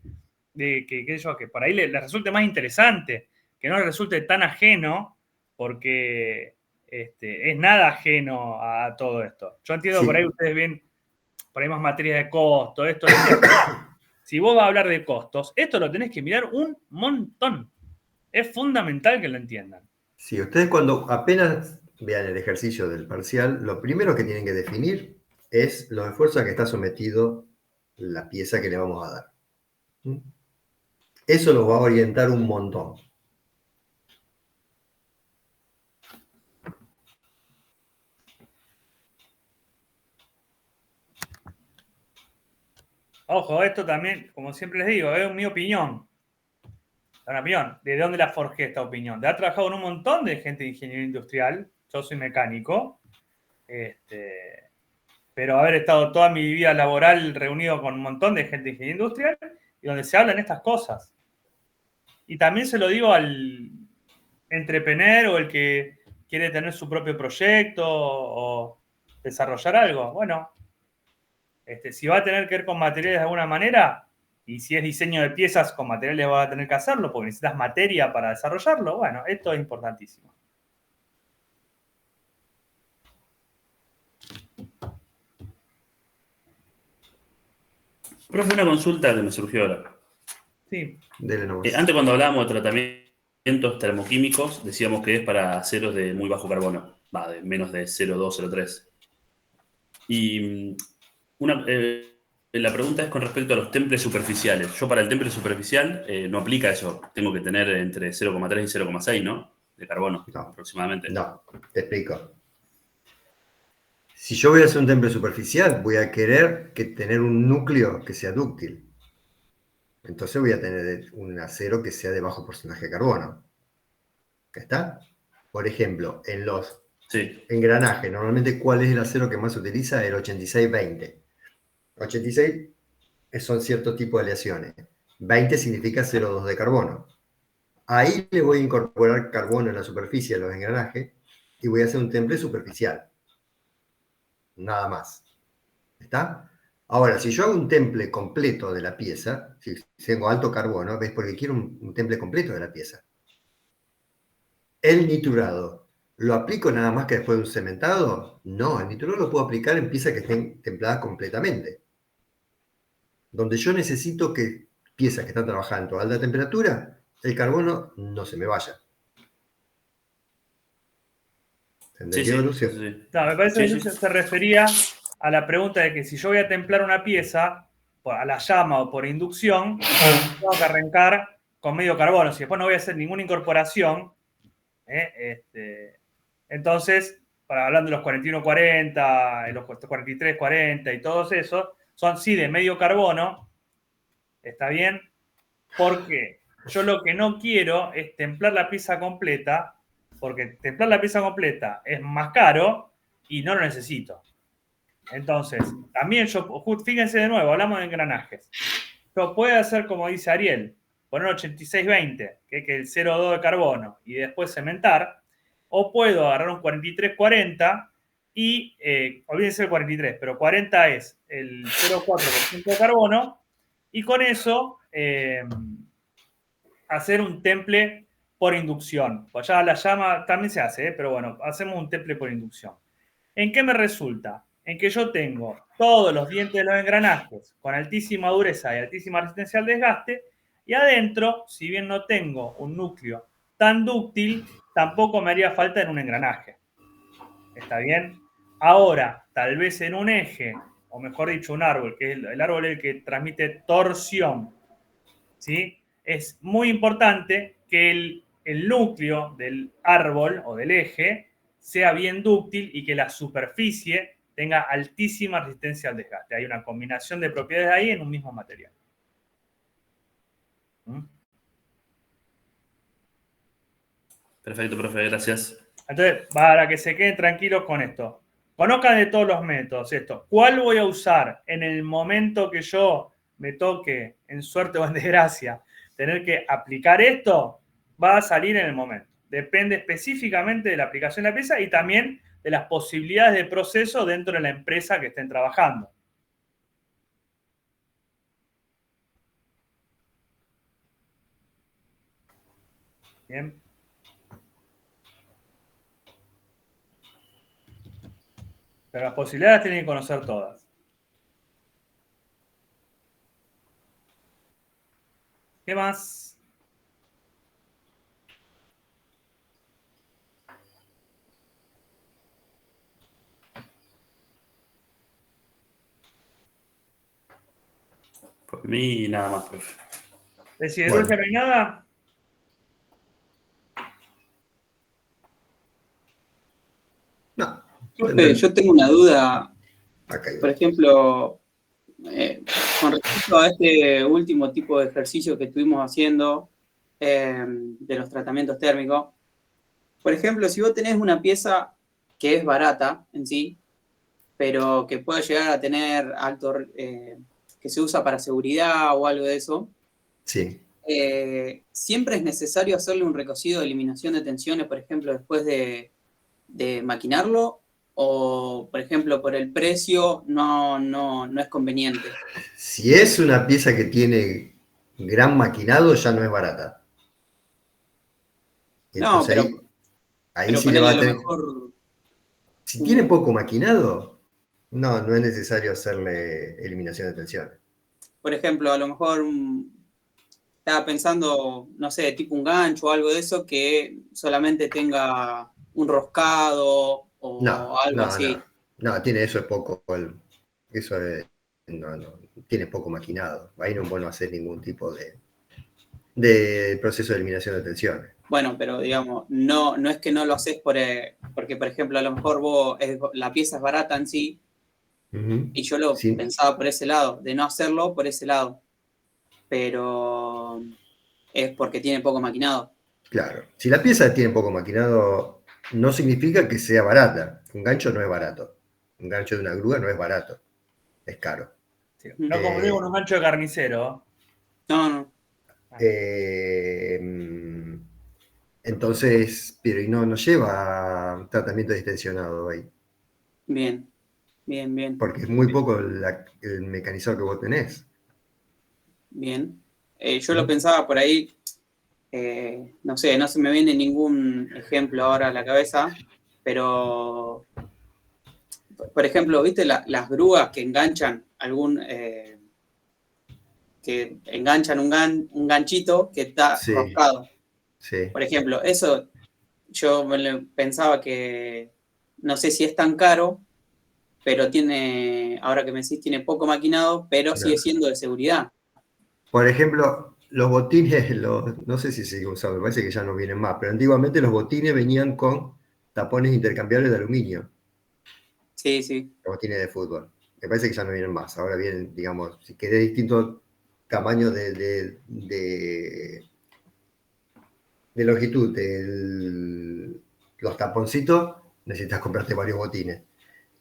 que por ahí les resulte más interesante, que no les resulte tan ajeno, porque es nada ajeno a todo esto. Yo entiendo Sí. por ahí ustedes ven por ahí más materias de costo, esto. Si vos vas a hablar de costos, esto lo tenés que mirar un montón. Es fundamental que lo entiendan. Sí, ustedes cuando apenas vean el ejercicio del parcial, lo primero que tienen que definir es los esfuerzos a que está sometido la pieza que le vamos a dar. Eso los va a orientar un montón. Ojo, esto también, como siempre les digo, es mi opinión. Una opinión. ¿De dónde la forjé esta opinión? De haber trabajado con un montón de gente de ingeniería industrial. Yo soy mecánico. Pero haber estado toda mi vida laboral reunido con un montón de gente de ingeniería industrial y donde se hablan estas cosas. Y también se lo digo al entrepreneur o el que quiere tener su propio proyecto o desarrollar algo. Bueno, si va a tener que ver con materiales de alguna manera, y si es diseño de piezas con materiales vas a tener que hacerlo porque necesitas materia para desarrollarlo, bueno, esto es importantísimo. Profe, una consulta que me surgió ahora. Sí. Antes cuando hablábamos de tratamientos termoquímicos, decíamos que es para aceros de muy bajo carbono, de menos de 0,2, 0,3. Y la pregunta es con respecto a los temples superficiales. Yo para el temple superficial no aplica eso. Tengo que tener entre 0,3 y 0,6, ¿no? De carbono, aproximadamente. No, te explico. Si yo voy a hacer un temple superficial, voy a querer tener un núcleo que sea dúctil. Entonces voy a tener un acero que sea de bajo porcentaje de carbono. ¿Está? Por ejemplo, en los engranajes, normalmente, ¿cuál es el acero que más se utiliza? El 86-20. 86 son cierto tipo de aleaciones. 20 significa 0,2 de carbono. Ahí le voy a incorporar carbono en la superficie de los engranajes y voy a hacer un temple superficial. Nada más. ¿Está? Ahora, si yo hago un temple completo de la pieza, si tengo alto carbono, ¿ves? Porque quiero un temple completo de la pieza. El nitrurado, ¿lo aplico nada más que después de un cementado? No, el nitrurado lo puedo aplicar en piezas que estén templadas completamente. Donde yo necesito que piezas que están trabajando a alta temperatura, el carbono no se me vaya. ¿Se entendió, Lucio? No, me parece que Lucio se refería a la pregunta de que si yo voy a templar una pieza a la llama o por inducción, tengo que arrancar con medio carbono. Si después no voy a hacer ninguna incorporación, entonces, hablando de los 41-40, los 43-40 y todos esos, son sí de medio carbono, ¿está bien? Porque yo lo que no quiero es templar la pieza completa, porque templar la pieza completa es más caro y no lo necesito. Entonces, también yo, fíjense de nuevo, hablamos de engranajes. Yo puedo hacer como dice Ariel, poner 86-20, que es el 0,2 de carbono, y después cementar, o puedo agarrar un 43-40 y, olvídense el 43, pero 40 es el 0,4% de carbono, y con eso hacer un temple por inducción. Pues ya la llama también se hace, pero bueno, hacemos un temple por inducción. ¿En qué me resulta? En que yo tengo todos los dientes de los engranajes con altísima dureza y altísima resistencia al desgaste, y adentro, si bien no tengo un núcleo tan dúctil, tampoco me haría falta en un engranaje. ¿Está bien? Ahora, tal vez en un eje, o mejor dicho, un árbol, que es el árbol el que transmite torsión, ¿sí? Es muy importante que el núcleo del árbol o del eje sea bien dúctil y que la superficie tenga altísima resistencia al desgaste. Hay una combinación de propiedades ahí en un mismo material. Perfecto, profe, gracias. Entonces, para que se queden tranquilos con esto, conozcan de todos los métodos esto. ¿Cuál voy a usar en el momento que yo me toque, en suerte o en desgracia, tener que aplicar esto? Va a salir en el momento. Depende específicamente de la aplicación de la pieza y también de las posibilidades de proceso dentro de la empresa que estén trabajando. Bien. Pero las posibilidades tienen que conocer todas. ¿Qué más? Por mí, nada más, profe. ¿De siderurgia no hay nada? No. Profe, yo tengo una duda. Por ejemplo, con respecto a este último tipo de ejercicio que estuvimos haciendo de los tratamientos térmicos. Por ejemplo, si vos tenés una pieza que es barata en sí, pero que puede llegar a tener alto, que se usa para seguridad o algo de eso, sí. ¿Siempre es necesario hacerle un recocido de eliminación de tensiones, por ejemplo, después de maquinarlo? ¿O, por ejemplo, por el precio no es conveniente? Si es una pieza que tiene gran maquinado, ya no es barata. Entonces, no, pero ahí sí le va a tener... mejor... Si tiene poco maquinado, no es necesario hacerle eliminación de tensiones. Por ejemplo, a lo mejor estaba pensando, no sé, tipo un gancho o algo de eso que solamente tenga un roscado o algo así. No, tiene eso es poco. Eso es, tiene poco maquinado. Ahí no es bueno hacer ningún tipo de proceso de eliminación de tensiones. Bueno, pero digamos, no es que no lo haces porque, por ejemplo, a lo mejor la pieza es barata en sí, y yo lo Sí, pensaba por ese lado, de no hacerlo por ese lado, pero es porque tiene poco maquinado. claro. Si la pieza tiene poco maquinado, no significa que sea barata. Un gancho no es barato. Un gancho de una grúa no es barato. Es caro. Sí, no confundir con un gancho de carnicero. No. Entonces, pero y no lleva tratamiento distensionado ahí. Bien. Porque es muy poco el mecanizador que vos tenés. Bien. Yo lo pensaba por ahí, no sé, no se me viene ningún ejemplo ahora a la cabeza, pero, por ejemplo, ¿viste las grúas que enganchan que enganchan un ganchito que está Sí, roscado? sí. Por ejemplo, eso yo pensaba que, no sé si es tan caro, pero ahora que me decís, tiene poco maquinado, pero No. sigue siendo de seguridad. Por ejemplo, los botines, no sé si se usan, me parece que ya no vienen más, pero antiguamente los botines venían con tapones intercambiables de aluminio. Sí. Los botines de fútbol. Me parece que ya no vienen más. Ahora vienen, digamos, si querés distintos tamaños de longitud de los taponcitos, necesitas comprarte varios botines.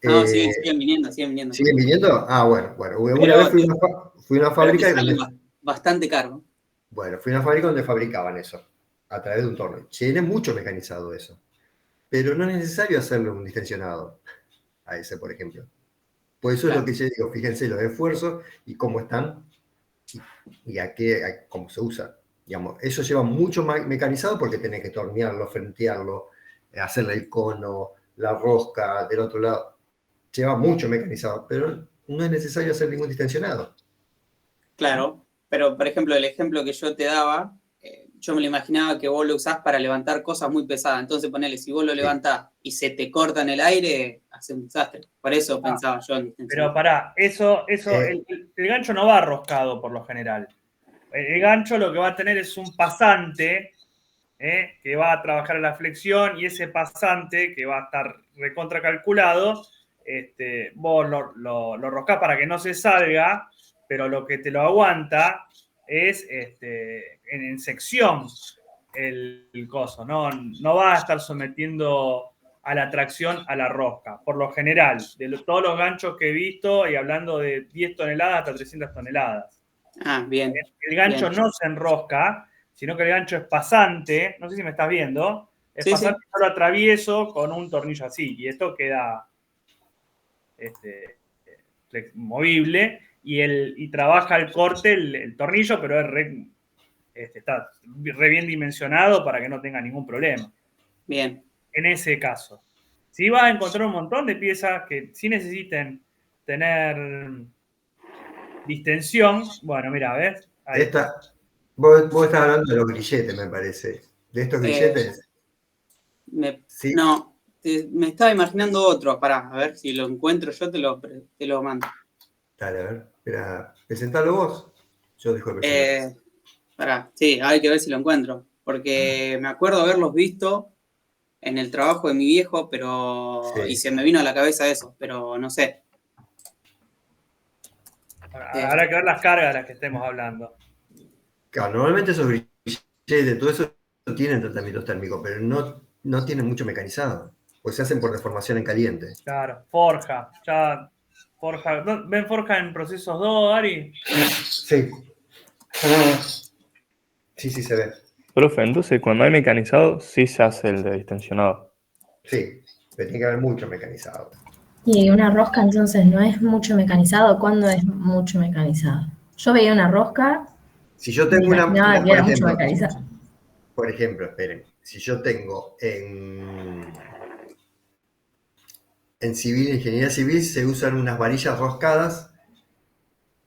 No, siguen viniendo. ¿Siguen viniendo? Ah, bueno. Una Pero, vez fui a una pero te fábrica sale donde, bastante caro. bueno, fui a una fábrica donde fabricaban eso, a través de un torno. Tiene mucho mecanizado eso. Pero no es necesario hacerlo un distensionado a ese, por ejemplo. Por eso es lo que yo digo, fíjense los esfuerzos y cómo están y cómo se usa. Digamos, eso lleva mucho más mecanizado porque tenés que tornearlo, frentearlo, hacerle el cono, la rosca del otro lado. Lleva mucho mecanizado, pero no es necesario hacer ningún distensionado. Claro, pero por ejemplo, el ejemplo que yo te daba, yo me lo imaginaba que vos lo usás para levantar cosas muy pesadas. Entonces, ponele, si vos lo levantás y se te corta en el aire, hace un desastre. Por eso pensaba yo en distensionado. Pero pará, el gancho no va roscado por lo general. El gancho lo que va a tener es un pasante que va a trabajar en la flexión y ese pasante que va a estar recontracalculado, vos lo roscás para que no se salga, pero lo que te lo aguanta es en sección el coso, no va a estar sometiendo a la tracción a la rosca, por lo general, todos los ganchos que he visto y hablando de 10 toneladas hasta 300 toneladas. Ah, bien. El gancho bien. no se enrosca, sino que el gancho es pasante, no sé si me estás viendo, es pasante, yo lo atravieso con un tornillo así, y esto queda movible, y trabaja el corte, el tornillo, pero está re bien dimensionado para que no tenga ningún problema. Bien. En ese caso. Si vas a encontrar un montón de piezas que sí necesiten tener distensión, bueno, mira, ¿ves? Ahí. Vos estás hablando de los grilletes, me parece. ¿De estos grilletes? Sí. No, me estaba imaginando otro. Pará, a ver si lo encuentro yo, te lo mando. Dale, a ver. Espera, presentalo vos. Yo dejo de presentar. Pará, sí, hay que ver si lo encuentro. Porque me acuerdo haberlos visto en el trabajo de mi viejo, pero. Sí. Y se me vino a la cabeza eso, pero no sé. Habrá que ver las cargas de las que estemos hablando. Claro, normalmente esos grilletes, todo eso tienen tratamientos térmicos, pero no tienen mucho mecanizado. Pues se hacen por deformación en caliente. Claro, forja. ¿Ven forja en procesos 2, Ari? Sí. Sí, se ve. Profe, entonces cuando hay mecanizado, sí se hace el de distensionado. Sí, pero tiene que haber mucho mecanizado. Y una rosca entonces no es mucho mecanizado. ¿Cuándo es mucho mecanizado? Yo veía una rosca. Si yo tengo una que era mucho mecanizado. Por ejemplo, esperen, si yo tengo en ingeniería civil se usan unas varillas roscadas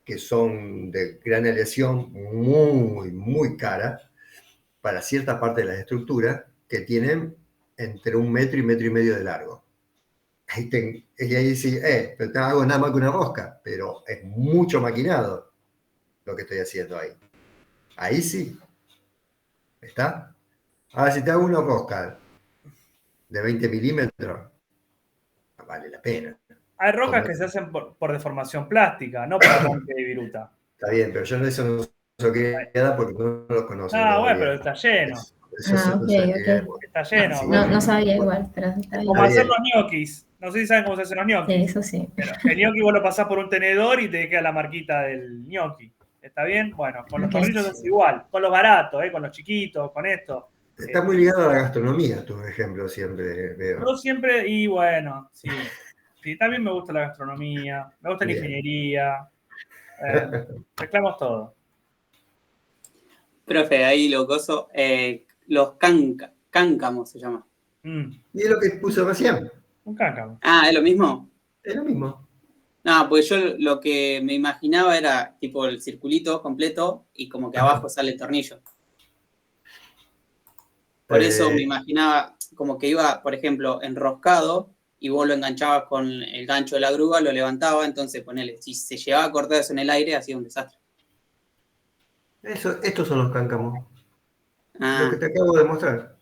que son de gran aleación, muy, muy cara, para cierta parte de las estructuras que tienen entre 1 metro y 1,5 metros de largo. Ahí sí, pero no hago nada más que una rosca, pero es mucho maquinado lo que estoy haciendo ahí. Ahí sí. ¿Está? Ahora, si te hago una rosca de 20 milímetros, vale la pena. Hay roscas Como- que se hacen por deformación plástica, no por arranque de viruta. Está bien, pero yo eso no lo quería dar porque no lo conozco Ah, bueno, pero todavía. está lleno. Eso Ah, no ok, sabía. ok. Está lleno. Sí, No sabía igual, pero está bien. Como hacer bien. los ñoquis. No sé si saben cómo se hacen los Sí, ñoquis. eso sí. Pero el ñoqui vos lo pasás por un tenedor y te queda la marquita del ñoqui. ¿Está bien? Bueno, con los Ok. tornillos es igual. Con los baratos, con los chiquitos, con esto. Está muy ligado a la gastronomía, tu ejemplo, siempre veo. Yo siempre, y bueno, sí. Sí, también me gusta la gastronomía, me gusta la Bien. ingeniería. Mezclamos todo. Profe, ahí lo gozo. Los cáncamos se llama. Y es lo que puso recién. Un cáncamo. Ah, ¿es lo mismo? Es lo mismo. No, pues yo lo que me imaginaba era tipo el circulito completo y como que abajo sale el tornillo. Por eso me imaginaba como que iba, por ejemplo, enroscado y vos lo enganchabas con el gancho de la grúa, lo levantaba, entonces ponele, si se llevaba a cortar eso en el aire, hacía un desastre. Estos son los cáncamos. Ah, Lo que te acabo de mostrar.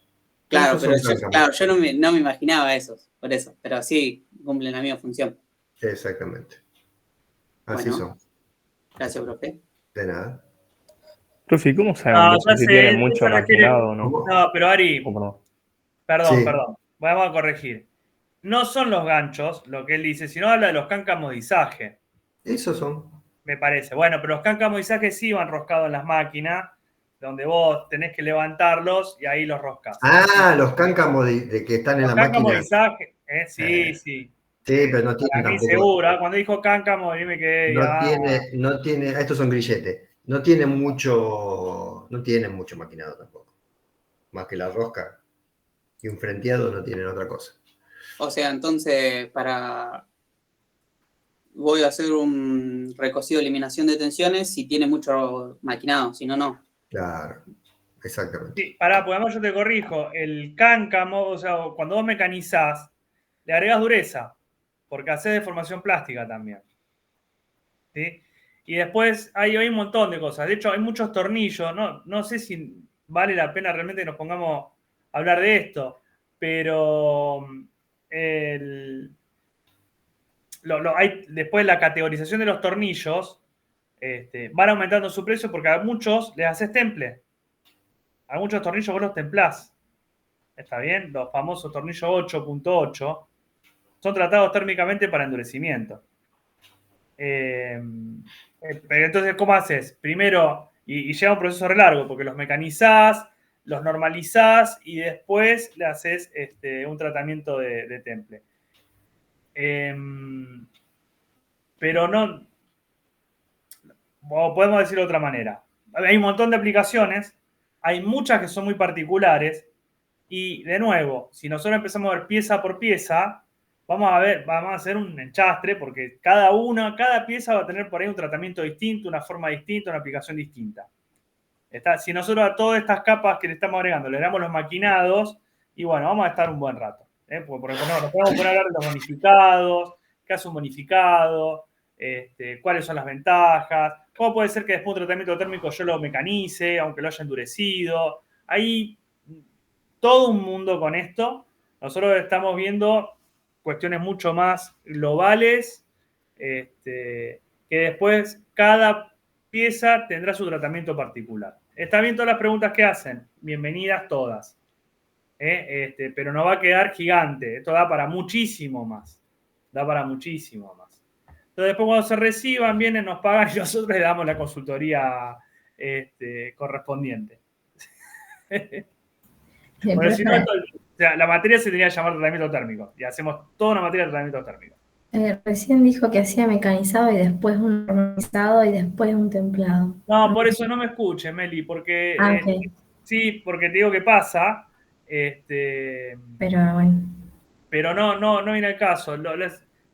claro, Esos pero son cáncamos. claro, yo no me imaginaba esos, por eso, pero sí cumplen la misma función. Exactamente. Así Bueno. son. Gracias, profe. De nada. Profe, ¿cómo sabemos ya si sé, tiene él mucho se refiere- maquinado o no? No, pero Ari, perdón. perdón. Vamos a corregir. No son los ganchos lo que él dice, sino habla de los cáncamos de izaje. Esos son. Me parece. Bueno, pero los cáncamos de izaje sí van roscados en las máquinas, donde vos tenés que levantarlos y ahí los roscas. Ah, los cáncamos de que están en Los la cáncamos de máquina. izaje, sí, sí. Sí, pero no tienen Para mí tampoco. seguro. Cuando dijo cáncamo, dime que No tiene, estos son grilletes. No tienen mucho maquinado tampoco. Más que la rosca y un frenteado no tienen otra cosa. O sea, entonces, voy a hacer un recocido de eliminación de tensiones si tiene mucho maquinado, si no, no. Claro, exactamente. Sí, pará, porque además yo te corrijo. El cáncamo, o sea, cuando vos mecanizás, le agregás dureza, porque haces deformación plástica también. ¿Sí? Y después hay un montón de cosas. De hecho, hay muchos tornillos. No sé si vale la pena realmente que nos pongamos a hablar de esto, pero después la categorización de los tornillos van aumentando su precio porque a muchos les haces temple. A muchos tornillos vos los templás. ¿Está bien? Los famosos tornillos 8.8 son tratados térmicamente para endurecimiento. Pero entonces, ¿cómo haces? Primero, y lleva un proceso re largo, porque los mecanizás, los normalizás y después le haces un tratamiento de temple. Pero no, o podemos decirlo de otra manera. Hay un montón de aplicaciones, hay muchas que son muy particulares, y de nuevo, si nosotros empezamos a ver pieza por pieza, vamos a hacer un enchastre, porque cada pieza va a tener por ahí un tratamiento distinto, una forma distinta, una aplicación distinta. Si nosotros a todas estas capas que le estamos agregando le damos los maquinados, y bueno, vamos a estar un buen rato. Porque por ejemplo, nos podemos poner a hablar de los bonificados, qué hace un bonificado, cuáles son las ventajas, cómo puede ser que después de un tratamiento térmico yo lo mecanice, aunque lo haya endurecido. Hay todo un mundo con esto. Nosotros estamos viendo cuestiones mucho más globales, que después cada pieza tendrá su tratamiento particular. ¿Está bien todas las preguntas que hacen? Bienvenidas todas. Pero no va a quedar gigante. Esto da para muchísimo más. Da para muchísimo más. Entonces después cuando se reciban, vienen, nos pagan y nosotros le damos la consultoría correspondiente. Bueno, si no, la materia se tendría que llamar tratamiento térmico. Y hacemos toda una materia de tratamiento térmico. Recién dijo que hacía mecanizado y después un normalizado y después un templado. No, por eso no me escuches, Meli, porque Ok. sí, porque te digo que pasa, Pero bueno. pero no viene al caso.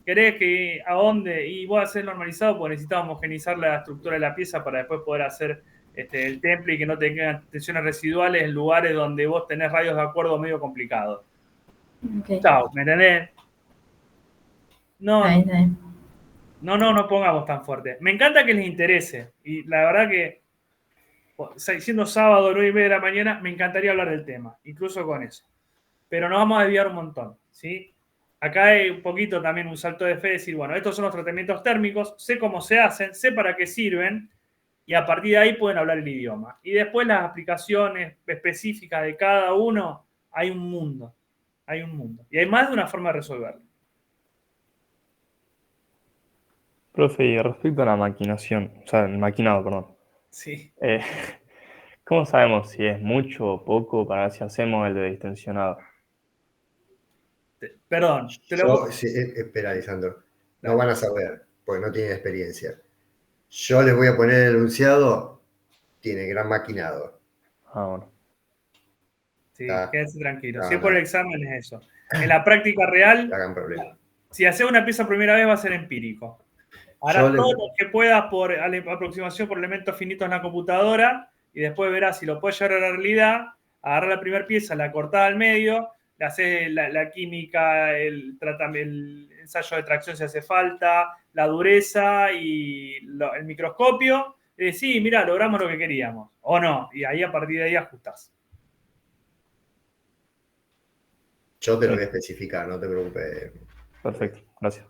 ¿Querés que a dónde? Y vos hacer normalizado porque necesitamos homogenizar la estructura de la pieza para después poder hacer el temple y que no tengan tensiones residuales en lugares donde vos tenés radios de acuerdo medio complicados. Okay. Chao, ¿me entendés? No, ahí está. No pongamos tan fuerte. Me encanta que les interese. Y la verdad que siendo sábado, 9:30 de la mañana, me encantaría hablar del tema, incluso con eso. Pero nos vamos a desviar un montón, ¿sí? Acá hay un poquito también un salto de fe, decir, bueno, estos son los tratamientos térmicos, sé cómo se hacen, sé para qué sirven, y a partir de ahí pueden hablar el idioma. Y después las aplicaciones específicas de cada uno, hay un mundo. Hay un mundo. Y hay más de una forma de resolverlo. Profe, y respecto a la maquinación, o sea, el maquinado, perdón. Sí. ¿Cómo sabemos si es mucho o poco para ver si hacemos el de distensionado? Perdón. Espera, Lisandro. No van a saber, porque no tienen experiencia. Yo les voy a poner el enunciado, tiene gran maquinado. Ah, bueno. Sí, quédense tranquilos. No, Si es por no. el examen es eso. En la práctica real, No hagan problema. si haces una pieza primera vez va a ser empírico. Harás todo lo que puedas por aproximación por elementos finitos en la computadora y después verás si lo puedes llevar a la realidad, agarrar la primera pieza, la cortás al medio, le haces la química, el ensayo de tracción si hace falta, la dureza y el microscopio. Y decís, sí, mira, logramos lo que queríamos. O no, y ahí a partir de ahí ajustás. Yo te lo voy a especificar, no te preocupes. Perfecto, gracias.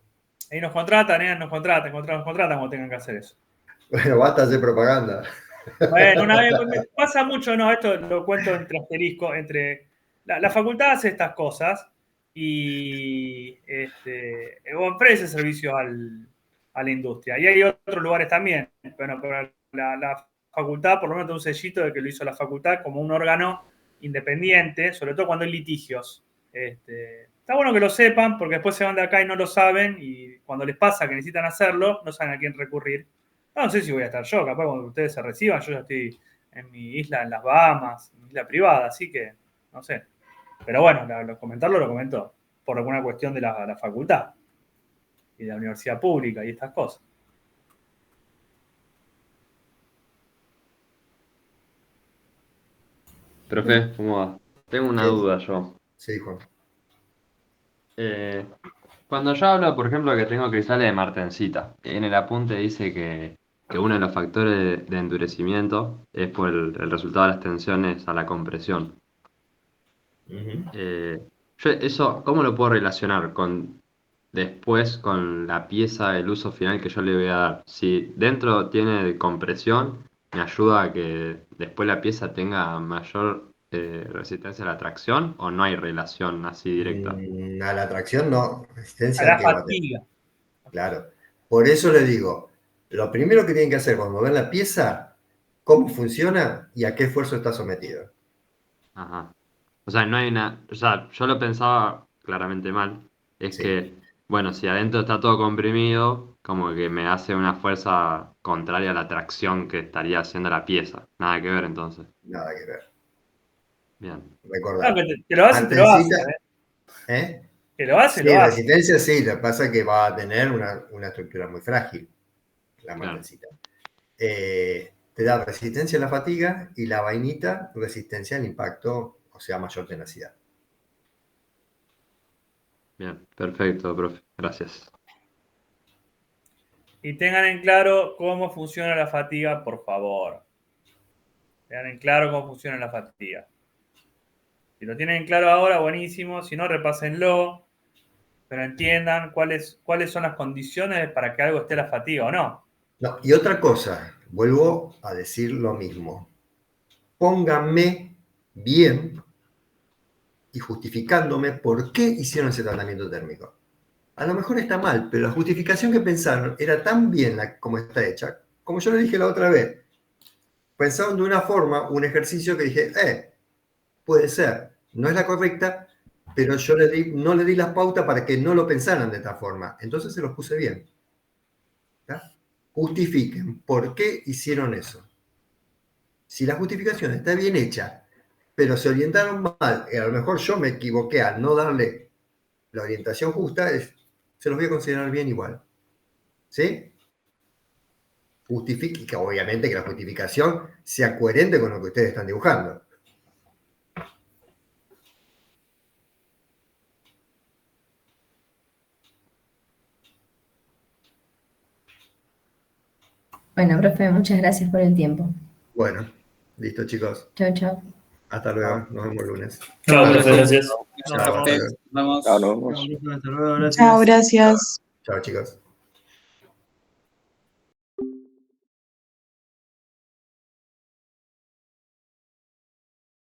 Ahí nos contratan, nos contratan cuando tengan que hacer eso. Bueno, basta de hacer propaganda. Bueno, una vez pasa mucho, no, esto lo cuento entre asterisco, entre la facultad hace estas cosas y ofrece servicios a la industria. Y hay otros lugares también, pero la facultad por lo menos tiene un sellito de que lo hizo la facultad como un órgano independiente, sobre todo cuando hay litigios. Está bueno que lo sepan porque después se van de acá y no lo saben y cuando les pasa que necesitan hacerlo, no saben a quién recurrir. No sé si voy a estar yo, capaz cuando ustedes se reciban, yo ya estoy en mi isla en las Bahamas, mi isla privada, así que no sé. Pero bueno, lo comento por alguna cuestión de la facultad y de la universidad pública y estas cosas. Profe, ¿cómo va? Tengo una duda yo. Sí, Juan. Cuando yo hablo, por ejemplo, que tengo cristales de martensita, en el apunte dice que uno de los factores de endurecimiento es por el resultado de las tensiones a la compresión. Yo eso, ¿cómo lo puedo relacionar después con la pieza del uso final que yo le voy a dar? Si dentro tiene compresión, me ayuda a que después la pieza tenga mayor resistencia a la tracción, ¿o no hay relación así directa? A la tracción no, resistencia A la que va a tener. fatiga. Claro. Por eso le digo, lo primero que tienen que hacer cuando ven la pieza, cómo funciona y a qué esfuerzo está sometido. Ajá. O sea, no hay o sea, yo lo pensaba claramente mal. Es que, bueno, si adentro está todo comprimido, como que me hace una fuerza contraria a la tracción que estaría haciendo la pieza. Nada que ver entonces. Nada que ver. Bien. Recordar. Claro, que te lo hace, te lo hace. ¿Eh? Que lo hace, Sí, lo hace. resistencia sí, lo que pasa es que va a tener una estructura muy frágil, la martensita. Te da resistencia a la fatiga y la vainita resistencia al impacto, o sea, mayor tenacidad. Bien, perfecto, profe. Gracias. Y tengan en claro cómo funciona la fatiga, por favor. Tengan en claro cómo funciona la fatiga. Si lo tienen claro ahora, buenísimo. Si no, repásenlo. Pero entiendan cuáles son las condiciones para que algo esté la fatiga o no. No, y otra cosa, vuelvo a decir lo mismo. Pónganme bien y justificándome por qué hicieron ese tratamiento térmico. A lo mejor está mal, pero la justificación que pensaron era tan bien como está hecha, como yo le dije la otra vez. Pensaron de una forma, un ejercicio que dije, puede ser, no es la correcta, pero yo no le di las pautas para que no lo pensaran de esta forma. Entonces se los puse bien. ¿Está? Justifiquen por qué hicieron eso. Si la justificación está bien hecha, pero se orientaron mal, y a lo mejor yo me equivoqué al no darle la orientación justa, se los voy a considerar bien igual. ¿Sí? Justifique, que obviamente que la justificación sea coherente con lo que ustedes están dibujando. Bueno, profe, muchas gracias por el tiempo. Bueno, Listo, chicos. Chao, chao. Hasta luego. Nos vemos el lunes. Chao, profe, gracias. Chao, hasta luego. Vamos. Chao, nos vemos. Chao, gracias. Chao, chicos.